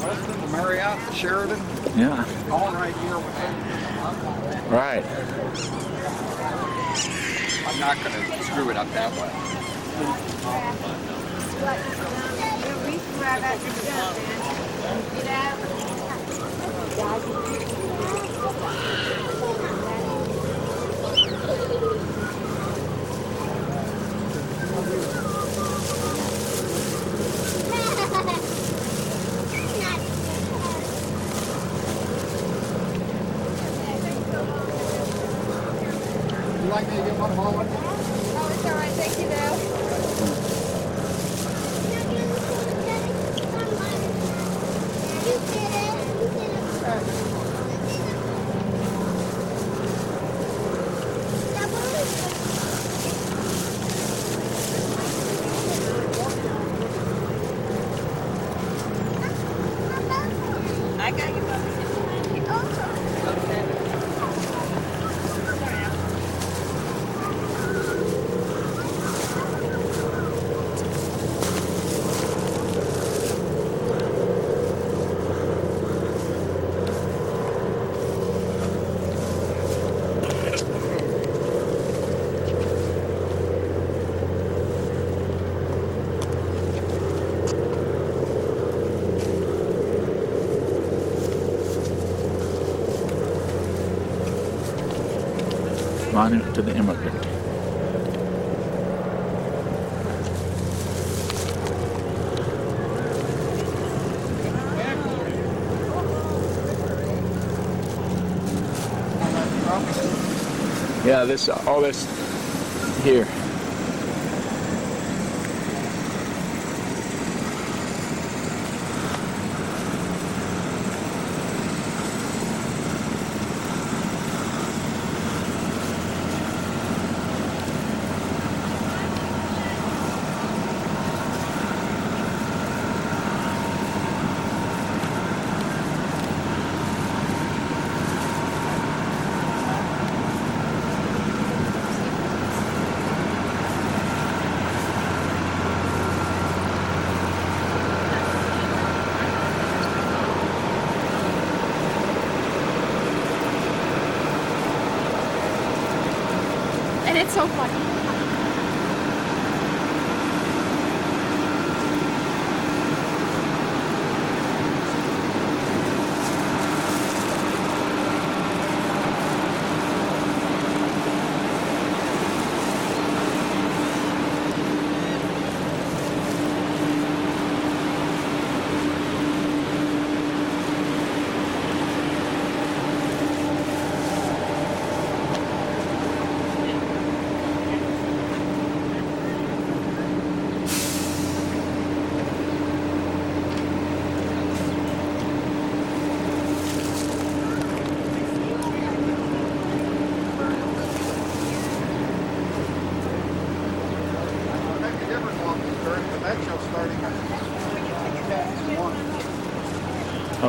[SPEAKER 1] Weston, the Marriott, the Sheridan,
[SPEAKER 2] Yeah.
[SPEAKER 1] all right here with them.
[SPEAKER 2] Right.
[SPEAKER 1] I'm not going to screw it up that way. You like me to get one more?
[SPEAKER 5] Oh, it's all right. Thank you, though. I got you,
[SPEAKER 2] Monument to the immigrant. Yeah, this all this here.
[SPEAKER 5] and it's so funny.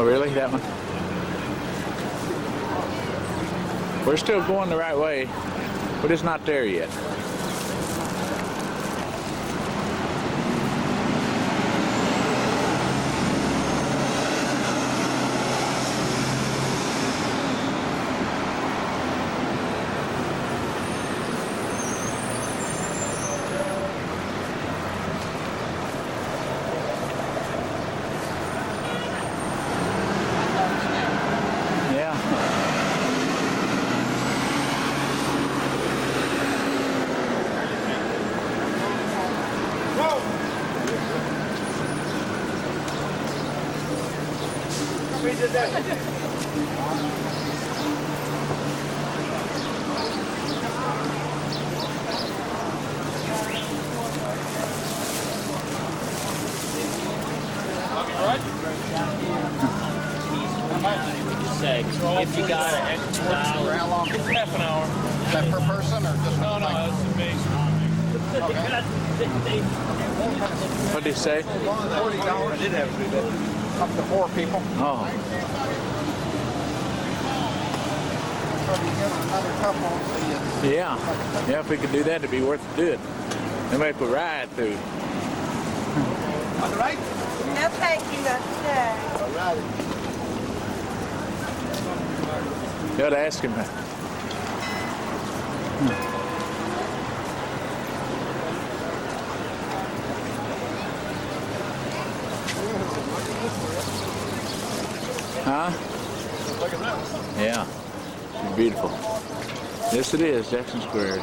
[SPEAKER 2] really? That one? We're still going the right way, but it's not there yet. Yeah.
[SPEAKER 11] If you got an extra dollar,
[SPEAKER 1] How long?
[SPEAKER 11] half an hour.
[SPEAKER 1] Is that per person or just?
[SPEAKER 11] No, that's the base.
[SPEAKER 2] What did he say?
[SPEAKER 1] $40. I did have to do that. Up to 4 people.
[SPEAKER 2] Oh,
[SPEAKER 1] Probably get another couple. So
[SPEAKER 2] yeah. Yeah, if we could do that, it'd be worth it to do it. They make a ride through.
[SPEAKER 1] On the right?
[SPEAKER 5] No, thank you, that's good.
[SPEAKER 1] All right.
[SPEAKER 2] You ought to ask him that. Huh?
[SPEAKER 1] Look at that.
[SPEAKER 2] Yeah. It's beautiful. Yes, it is, Jackson Square.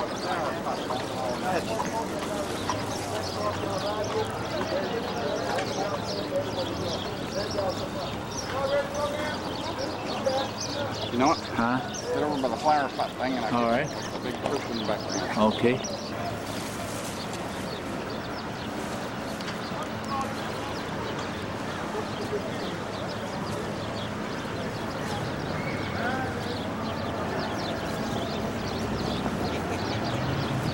[SPEAKER 1] You know what?
[SPEAKER 2] Huh?
[SPEAKER 1] Get over by the flower pot thing and I
[SPEAKER 2] All right.
[SPEAKER 1] a big person in the background.
[SPEAKER 2] Okay.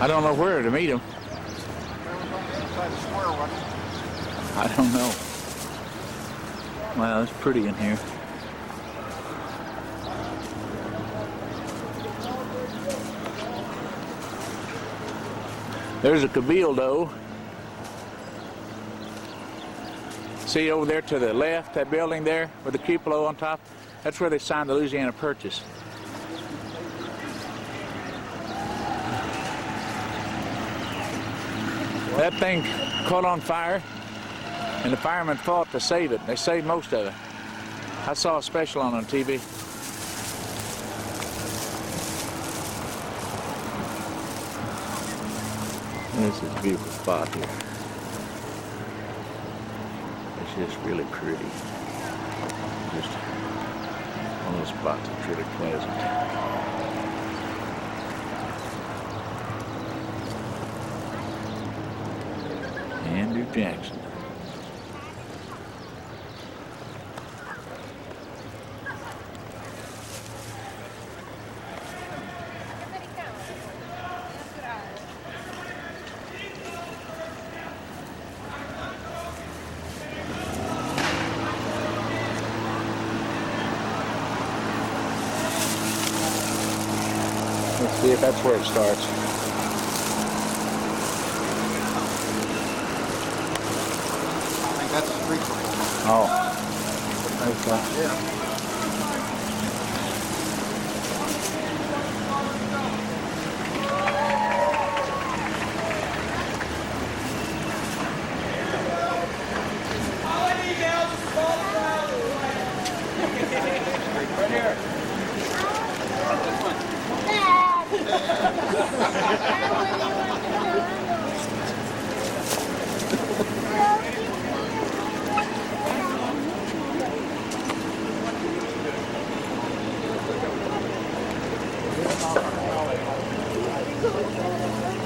[SPEAKER 2] I don't know where to meet him.
[SPEAKER 1] Inside the square, wasn't it?
[SPEAKER 2] I don't know. Wow, it's pretty in here. There's a cabildo. See over there to the left, that building there with the cupola on top? That's where they signed the Louisiana Purchase. That thing caught on fire, and the firemen fought to save it. They saved most of it. I saw a special on TV. This is a beautiful spot here. It's just really pretty. Just one of those spots that's really pleasant. Andrew Jackson. Let's see if that's where it starts.
[SPEAKER 1] I think that's the street.
[SPEAKER 2] Oh. Okay.
[SPEAKER 1] Yeah.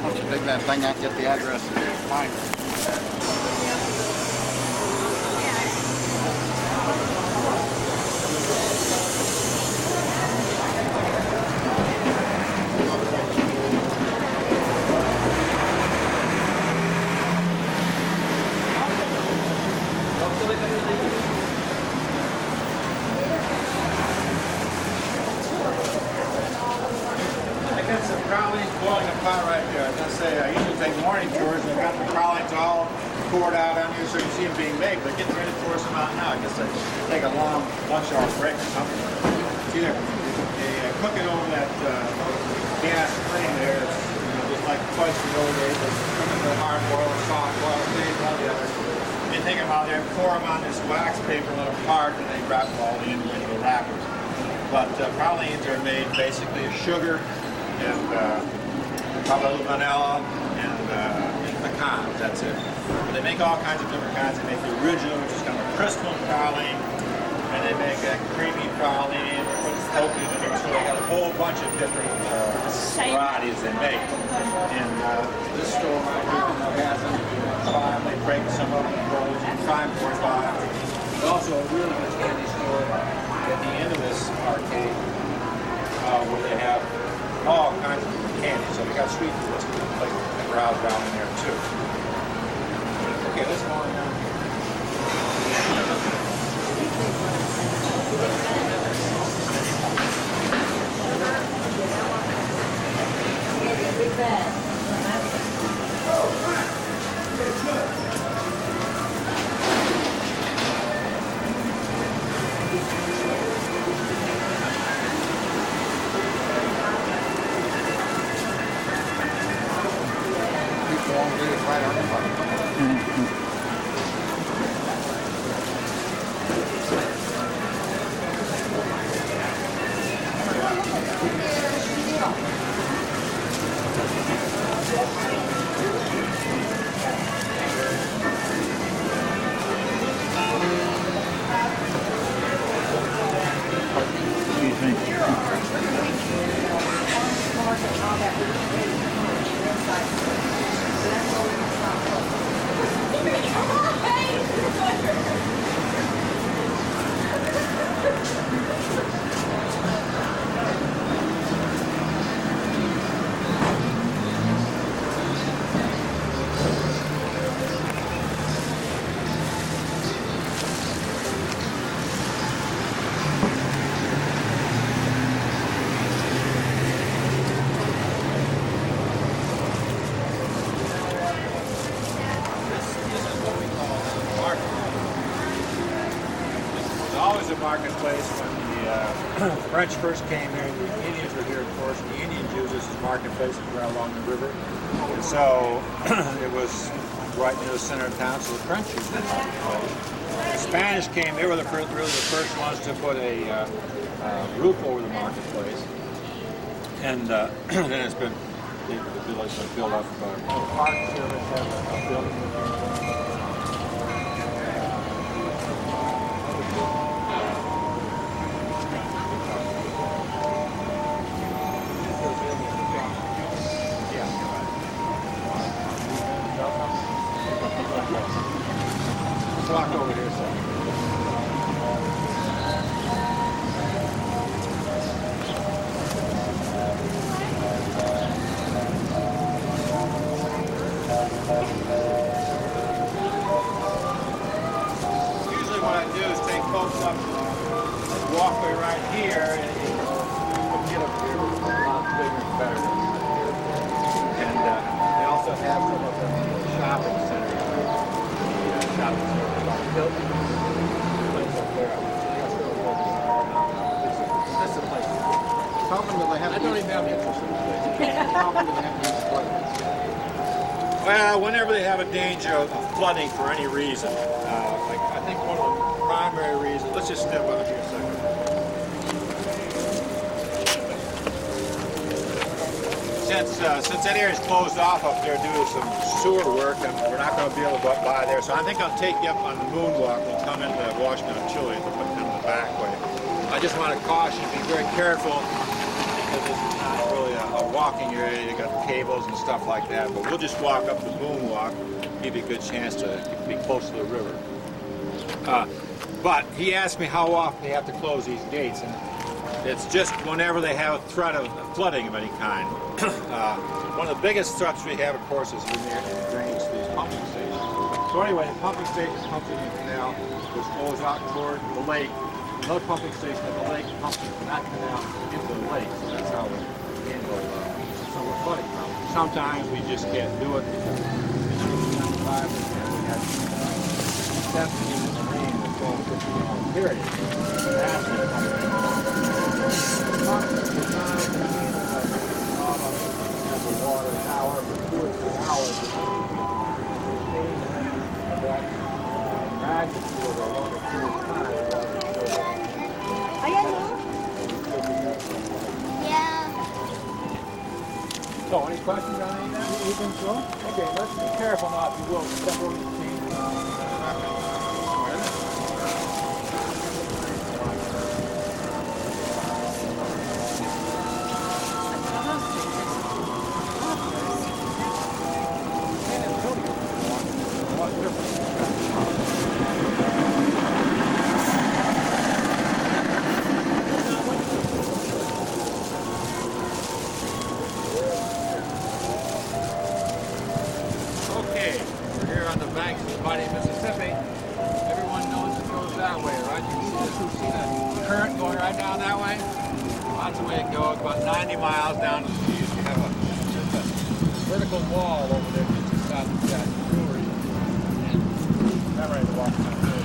[SPEAKER 1] Once you dig that thing out, get the address. Fine.
[SPEAKER 9] That's the prowlings boiling a pot right there. I was gonna say, I usually take morning tours and got the prowlings all poured out on here so you can see them being made, but getting ready to pour some out now. I guess I take a long lunch-hour break or something. See, they cook it over that gas flame there. It's, just like twice the old days. They cook it with hard boil or soft boil, same all the others. They take them out there, pour them on this wax paper, let them part, and they wrap them all in individual wrappers. But pralines are made basically of sugar and probably a little vanilla and pecans. That's it. But they make all kinds of different kinds. They make the original, which is kind of a crystal praline, and they make a creamy praline, they put coconut in there. So they got a whole bunch of different varieties they make. And this store right here has them. They break some of them rolls and 5.45. There's also a really good candy store at the end of this arcade where they have all kinds of candy. So we got sweet foods to browse down in there too. Okay, let's go on down here.
[SPEAKER 4] Big bag.
[SPEAKER 9] Marketplace when the French first came here, and the Indians were here, of course, and the Indians used this as marketplace right along the river. And so it was right near the center of town, so the French used the marketplace. The Spanish came, they were really the first ones to put a roof over the marketplace. And then it's been, the village has built up park service, have a building. Walk over here, sir. Usually what I do is take folks up the walkway right here and get up here a lot bigger and better than here. And they also have some of the shopping centers. Shopping center. That's the place. How often do they have? I don't even have interest in this. How often do they have these floodings? Well, whenever they have a danger of flooding for any reason, like I think one of the primary reasons. Let's just step out here a second. Since that area is closed off up there due to some sewer work, and we're not going to be able to go up by there, so I think I'll take you up on the moonwalk. We'll come into Washington and Chile and put them in the back way. I just want to caution you, be very careful, because this is not really a walking area. You got cables and stuff like that, but we'll just walk up the moonwalk, give you a good chance to be close to the river. But he asked me how often they have to close these gates, and it's just whenever they have a threat of flooding of any kind. One of the biggest threats we have, of course, is when they're drains to these pumping stations. So anyway, the pumping station pumps in the canal, which flows out toward the lake. Another pumping station at the lake pumps from that canal into the lake. So that's how we handle sometimes we just can't do it. We had 70 in the rain for 12, 15-hour period. That's what the water tower for 2 or 3 hours. That magnitude of a long period of time. So, any questions on any of that? You think so? Okay, let's be careful now, if you will. Step over the team. Okay, we're here on the banks of the mighty Mississippi. Everyone knows it goes that way, right? You see the current going right down that way? That's the way it goes, about 90 miles down the street. You have a vertical wall over there just beside the statue brewery. And I'm ready to walk down the road.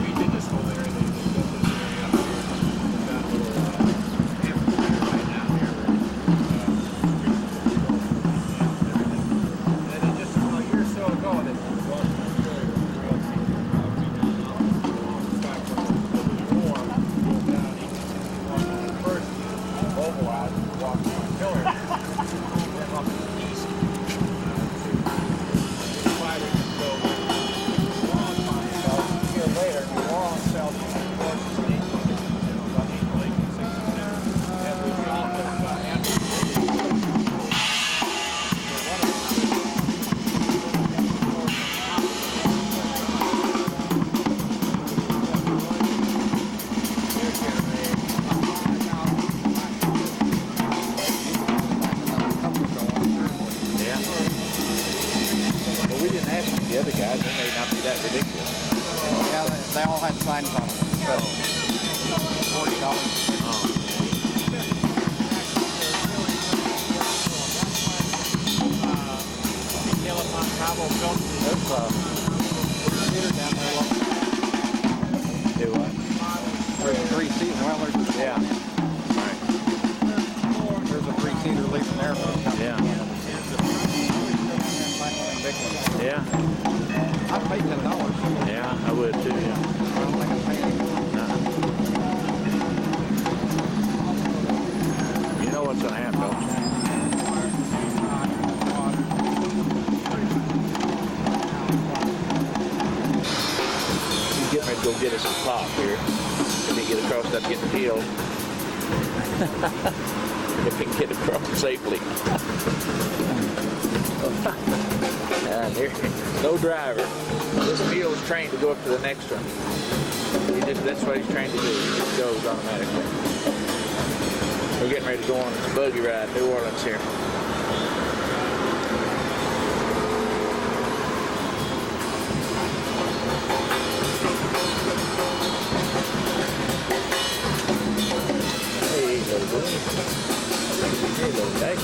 [SPEAKER 9] We did this whole area. They built this area up here. That little amphitheater right down here. And then just a year or so ago, they built this area real cheap. Back when it was warm, go down each first mobilized and walk on a pillar. Then up to the east to fighting and go long time ago. A year later, New Orleans fell to the forces in England. It was about April 1866. And we all heard about Anthony.
[SPEAKER 2] Yeah. Well, we didn't ask the other guys. They may not be that ridiculous.
[SPEAKER 1] Yeah, they all had signs on them. So, $40.
[SPEAKER 9] Neal upon Cabo built
[SPEAKER 1] There's a theater down there.
[SPEAKER 2] Do what?
[SPEAKER 1] There's a 3-seat. Well, there's a
[SPEAKER 2] Yeah. Right.
[SPEAKER 1] There's a 3-seater leaving there.
[SPEAKER 2] Yeah. Yeah.
[SPEAKER 1] I'd pay $10.
[SPEAKER 2] Yeah, I would too, yeah.
[SPEAKER 1] I don't think I'd pay anything.
[SPEAKER 2] You know what's going to happen, don't you? He's getting ready to go get us some pop here. If he get across that getting hill. If he can get across safely. And here, no driver. This mule is trained to go up to the next one. That's what he's trained to do. He just goes automatically. We're getting ready to go on a buggy ride, New Orleans here. Hey, little boy. Hey, little guy.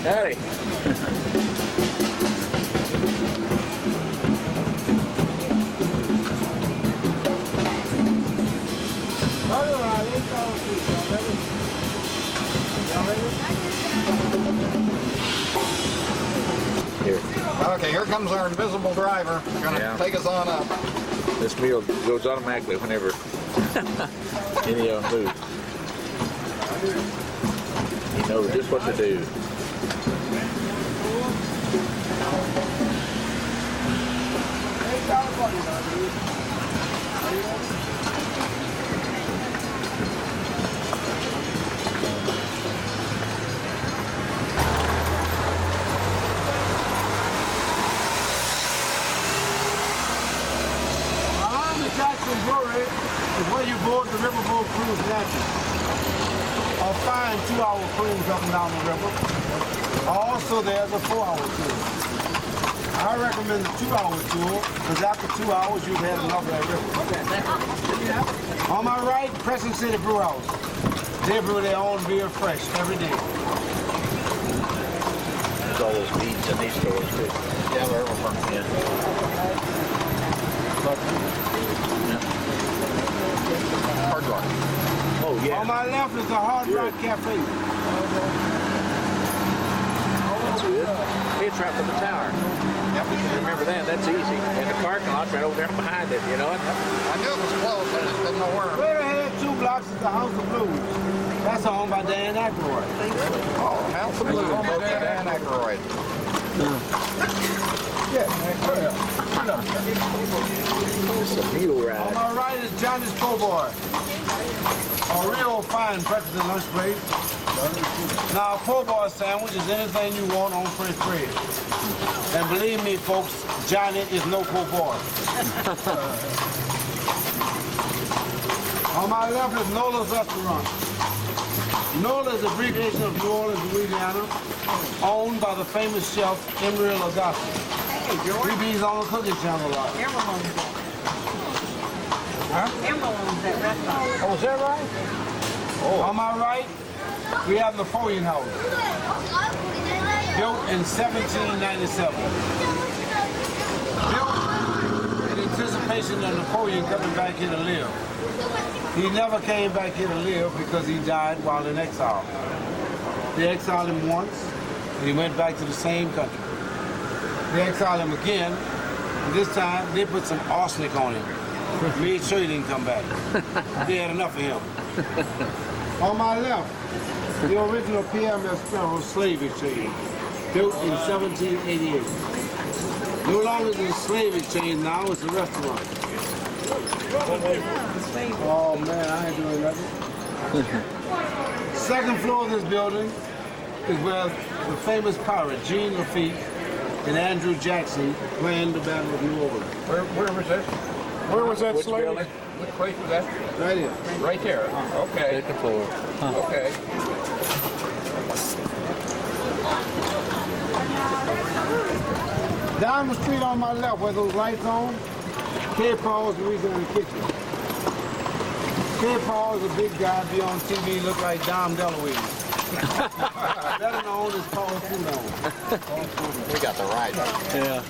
[SPEAKER 2] Howdy. Here.
[SPEAKER 1] Okay, here comes our invisible driver. Going to take us on up.
[SPEAKER 2] This mule goes automatically whenever any of them move. He knows just what to do.
[SPEAKER 3] Brewery is where you board the riverboat cruise naturally. A fine 2-hour cruise up and down the river. Also, there's a 4-hour tour. I recommend the 2-hour tour because after 2 hours you've had enough of that river. On my right, Crescent City Brew House. They brew their own beer fresh every day.
[SPEAKER 2] There's all those beads in these stores too.
[SPEAKER 1] Yeah, they're over.
[SPEAKER 2] Yeah.
[SPEAKER 1] Hard Rock.
[SPEAKER 2] Oh yeah.
[SPEAKER 3] On my left is the Hard Rock Cafe.
[SPEAKER 2] That's good. It's right from the tower.
[SPEAKER 1] Yep.
[SPEAKER 2] Remember that? That's easy. And the parking lot's right over there behind it. You know it?
[SPEAKER 1] I knew it was close, I just didn't know where.
[SPEAKER 3] Right ahead, 2 blocks is the House of Blues. That's owned by Dan Aykroyd.
[SPEAKER 1] Oh, House of Blues. Dan Aykroyd.
[SPEAKER 3] Yeah,
[SPEAKER 2] It's a mule
[SPEAKER 3] on
[SPEAKER 2] ride.
[SPEAKER 3] my right is Johnny's Po' Boy. A real fine breakfast and lunch place. Now, a po' boy sandwich is anything you want on French bread. And believe me, folks, Johnny is no po' boy. On my left is Nola's Restaurant. NOLA is an abbreviation of New Orleans, Louisiana, owned by the famous chef Emery Lagasse.
[SPEAKER 5] Hey, George.
[SPEAKER 3] He be on the cooking channel a lot.
[SPEAKER 5] Emerald owns that.
[SPEAKER 3] Huh?
[SPEAKER 5] Emerald owns that restaurant.
[SPEAKER 3] Oh, is that right? Oh. On my right, we have Napoleon House, built in 1797. Built in anticipation of Napoleon coming back here to live. He never came back here to live because he died while in exile. They exiled him once, and he went back to the same country. They exiled him again, and this time they put some arsenic on him. Made sure he didn't come back. They had enough of him. On my left, the original PMS Sparrow slave exchange, built in 1788. No longer is it a slave exchange now, it's a restaurant. Oh man, I ain't doing nothing. Second floor of this building is where the famous pirate Jean Lafitte and Andrew Jackson planned the Battle of New Orleans.
[SPEAKER 1] Where was that? Where was that
[SPEAKER 2] Which
[SPEAKER 1] slave?
[SPEAKER 2] building?
[SPEAKER 1] Which place was that?
[SPEAKER 3] Right here.
[SPEAKER 1] Right there. Okay.
[SPEAKER 2] Second floor.
[SPEAKER 1] Okay.
[SPEAKER 3] Down the street on my left, where those lights on, K. Paul's Louisiana Kitchen. K. Paul is a big guy, be on TV, look like Dom DeLuise. Better known as Paul Foodon.
[SPEAKER 1] We got the right.
[SPEAKER 2] Yeah.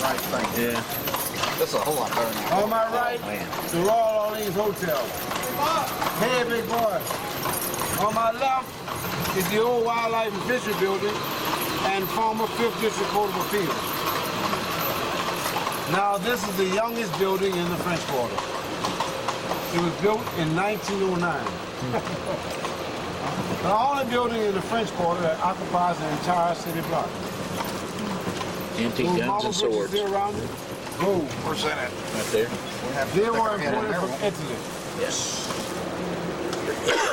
[SPEAKER 1] Right thing.
[SPEAKER 2] Yeah.
[SPEAKER 1] This is a whole lot better now.
[SPEAKER 3] On my right, the Royal Orleans Hotel. Hey, big boy. On my left is the old Wildlife and Fishery Building and former 5th District Court of Appeals. Now, this is the youngest building in the French Quarter. It was built in 1909. The only building in the French Quarter that occupies an entire city block.
[SPEAKER 2] Antique
[SPEAKER 3] Those
[SPEAKER 2] guns
[SPEAKER 3] marble
[SPEAKER 2] and
[SPEAKER 3] bridges
[SPEAKER 2] swords.
[SPEAKER 3] there around it, gold.
[SPEAKER 1] Where's that at?
[SPEAKER 2] Right there.
[SPEAKER 3] They were imported from Italy.
[SPEAKER 2] Yes.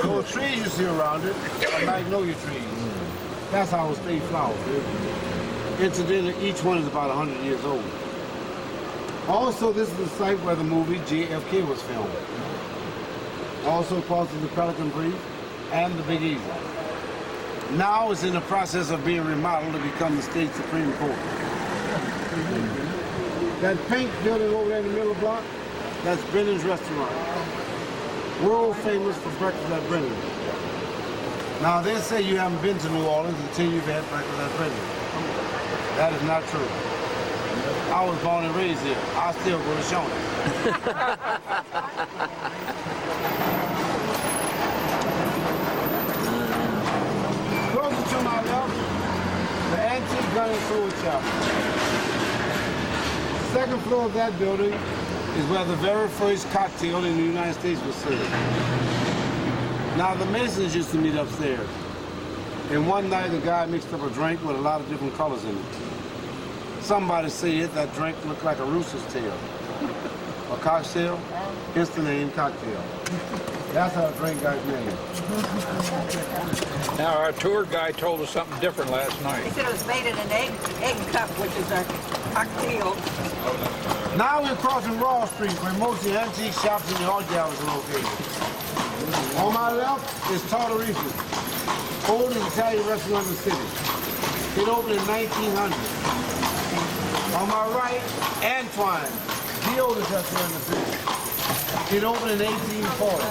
[SPEAKER 3] Those trees you see around it are magnolia trees. That's our state flower. Incidentally, each one is about 100 years old. Also, this is the site where the movie JFK was filmed. Also crosses the Pelican Brief and the Big Easy. Now it's in the process of being remodeled to become the state Supreme Court. That pink building over there in the middle of the block, that's Brennan's Restaurant. World famous for breakfast at Brennan's. Now they say you haven't been to New Orleans until you've had breakfast at Brennan's. That is not true. I was born and raised here. I still go to Shoney. Closer to my left, the antique gun and sword shop. Second floor of that building is where the very first cocktail in the United States was served. Now the Masons used to meet upstairs. And one night a guy mixed up a drink with a lot of different colors in it. Somebody said that drink looked like a rooster's tail.
[SPEAKER 12] A cocktail, hence the name cocktail. That's how the drink got named.
[SPEAKER 13] Now, our tour guy told us something different last night.
[SPEAKER 14] He said it was made in an egg cup, which is a cocktail.
[SPEAKER 12] Now we're crossing Raw Street, where most of the antique shops and the art galleries are located. On my left is Tartaricia's, oldest Italian restaurant in the city. It opened in 1900. On my right, Antoine, the oldest restaurant in the city. It opened in 1840.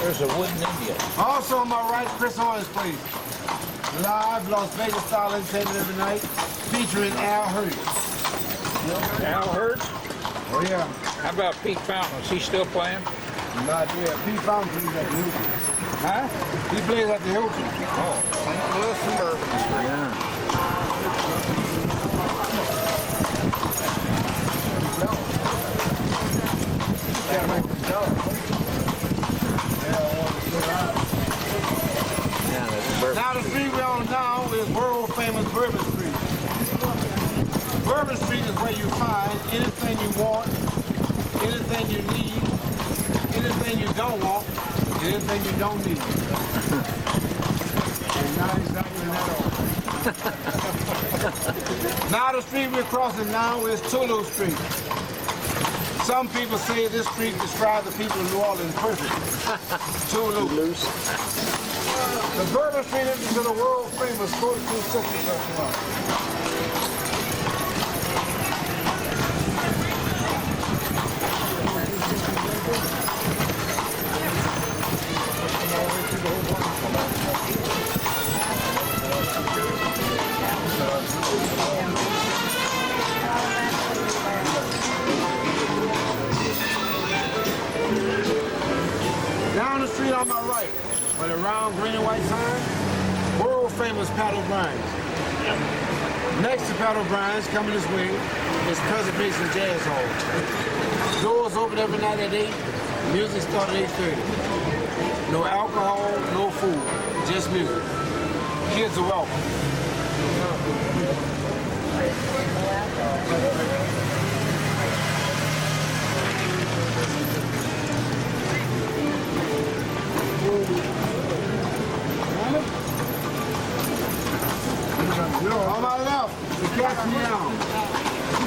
[SPEAKER 13] There's a wooden Indian.
[SPEAKER 12] Also on my right, Chris Owens' place. Live Las Vegas style entertainment every night, featuring Al Hurt.
[SPEAKER 13] Al Hurt?
[SPEAKER 12] Oh yeah.
[SPEAKER 13] How about Pete Fountain? Is he still playing?
[SPEAKER 12] Not yet. Pete Fountain plays at the Hilton.
[SPEAKER 13] Huh?
[SPEAKER 12] He plays at the Hilton.
[SPEAKER 13] Oh, St. Louis and Bourbon Street.
[SPEAKER 12] Yeah. Now the street we're on now is world famous Bourbon Street. Bourbon Street is where you find anything you want, anything you need, anything you don't want, anything you don't need. And not exactly that all. Now the street we're crossing now is Tulu Street. Some people say this street describes the people of New Orleans perfectly. Tulu. The Bourbon Street is to the world famous 42 Sisters restaurant. Down the street on my right, with a round green and white sign, world famous Pat O'Brien's. Next to Pat O'Brien's, coming this way, is Preservation Jazz Hall. Doors open every night at 8, music starts at 8:30. No alcohol, no food, just music. Kids are welcome. On my left, the cat's Neal.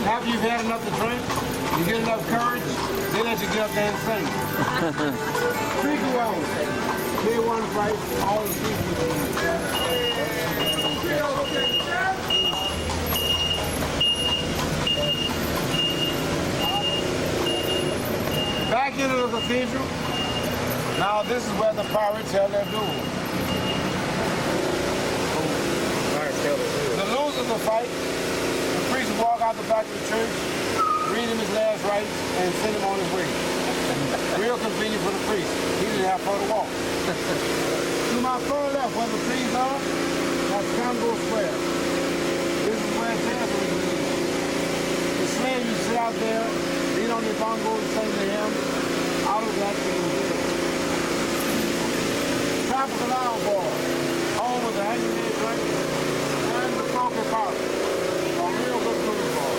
[SPEAKER 12] After you've had enough to drink, you get enough courage, they let you get up there and sing. Freaky Wells. They one fight, all the people. Back into the cathedral. Now this is where the pirates held their duel. The losers of the fight, the priest would walk out the back of the church, read him his last rites, and send him on his way. Real convenient for the priest. He didn't have far to walk. To my far left, where the trees are, that's Congo Square. This is where jazz originated. The slaves used to sit out there, beat on their bongos and sing the hymn. Out of that came here. Tropical Isle Bar, home of the hanging head drink. And the Funky Park, a real good food bar.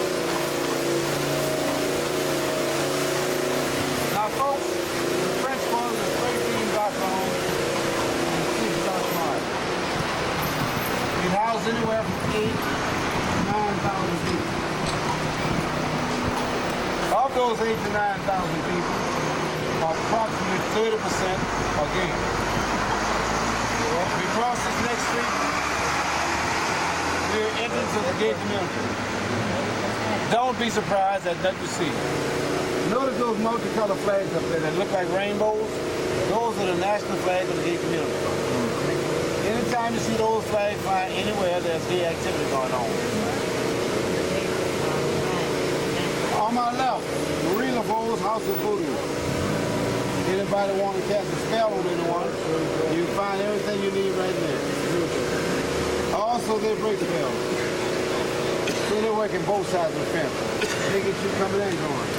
[SPEAKER 12] Now folks, the French Quarter is 13 blocks long and 6 blocks wide. It houses anywhere from 8 to 9,000 people. Of those 8 to 9,000 people, approximately 30% are gay. We cross this next street, we're entering to the gay community. Don't be surprised at nothing you see. Notice those multicolored flags up there that look like rainbows? Those are the national flag of the gay community. Anytime you see those flags flying anywhere, there's gay activity going on. On my left, Marie Laveau's House of Voodoo. Anybody want to cast a spell on anyone, you find everything you need right there. Also, they break spells. So they work in both sides of the fence. They get you coming and going.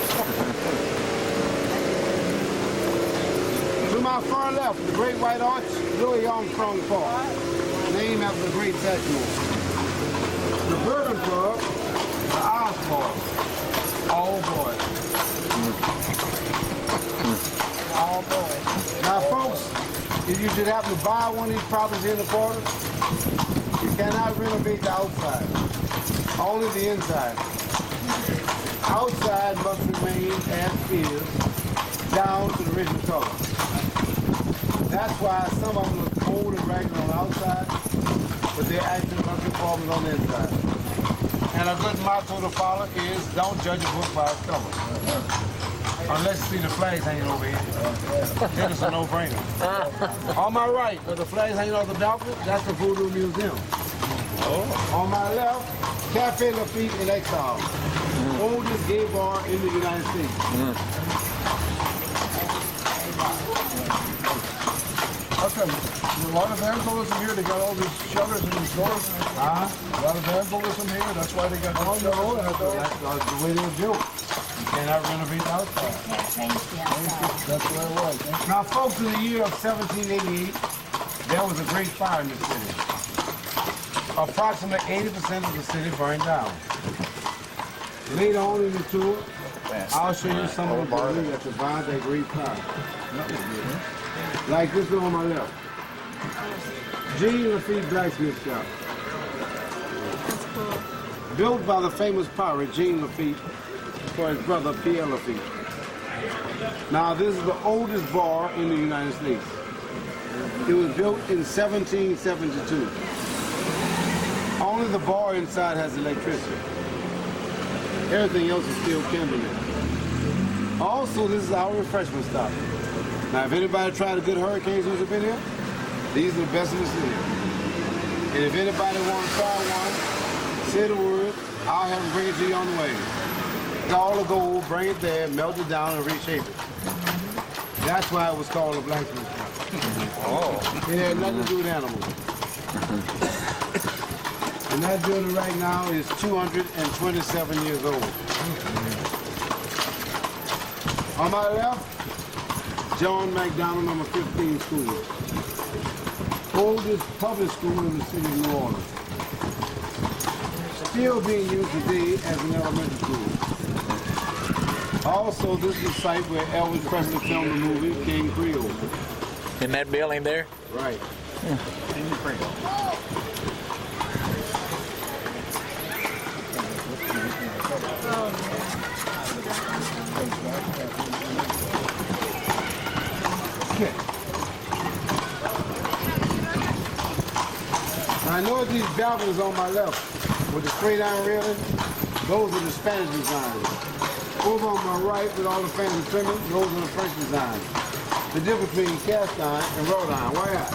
[SPEAKER 12] To my far left, the Great White Arch, Louis Armstrong Park, named after the great Sackmore. The Bourbon Club, the Osborne. All boys. All boys. Now, folks, if you should happen to buy one of these properties in the quarter, you cannot renovate the outside, only the inside. Outside must remain as is, down to the original color. That's why some of them look old and ragged on the outside, but they're actually must performing on the inside. And a good motto to follow is, don't judge a book by its cover. Unless you see the flags hanging over here. Then it's a no-brainer. On my right, where the flags hanging on the balcony, that's the Voodoo Museum. On my left, Cafe Lafitte in Exile. Oldest gay bar in the United States.
[SPEAKER 3] Okay, a lot of vandalism here. They got all these shutters and these doors. A lot of vandalism here. That's why they got all the shutters.
[SPEAKER 12] That's the way they were built. You cannot renovate the outside.
[SPEAKER 3] That's what it was.
[SPEAKER 12] Now, folks, in the year of 1788, there was a great fire in the city. Approximately 80% of the city burned down. Later on in the tour, I'll show you some of the buildings that survived that great fire. Like this one on my left. Jean Lafitte Blacksmith Shop. Built by the famous pirate Jean Lafitte for his brother Pierre Lafitte. Now this is the oldest bar in the United States. It was built in 1772. Only the bar inside has electricity. Everything else is still kindling. Also, this is our refreshment stop. Now, if anybody tried a good hurricane since they've been here, these are the best in the city. And if anybody wants to try one, say the word, I'll have them bring it to you on the way. It's all the gold, bring it there, melt it down, and reshape it. That's why it was called a blacksmith shop. Oh. It had nothing to do with animals. And that building right now is 227 years old. On my left, John McDonald, number 15 school. Oldest public school in the city of New Orleans. Still being used today as an elementary school. Also, this is the site where Elvis Presley filmed the movie King Creole.
[SPEAKER 2] In that building there?
[SPEAKER 12] Right. King Creole. I know these balconies on my left with the straight iron railing, those are the Spanish designs. Over on my right with all the fancy trimming, those are the French designs. The difference between cast iron and wrought iron. Why not?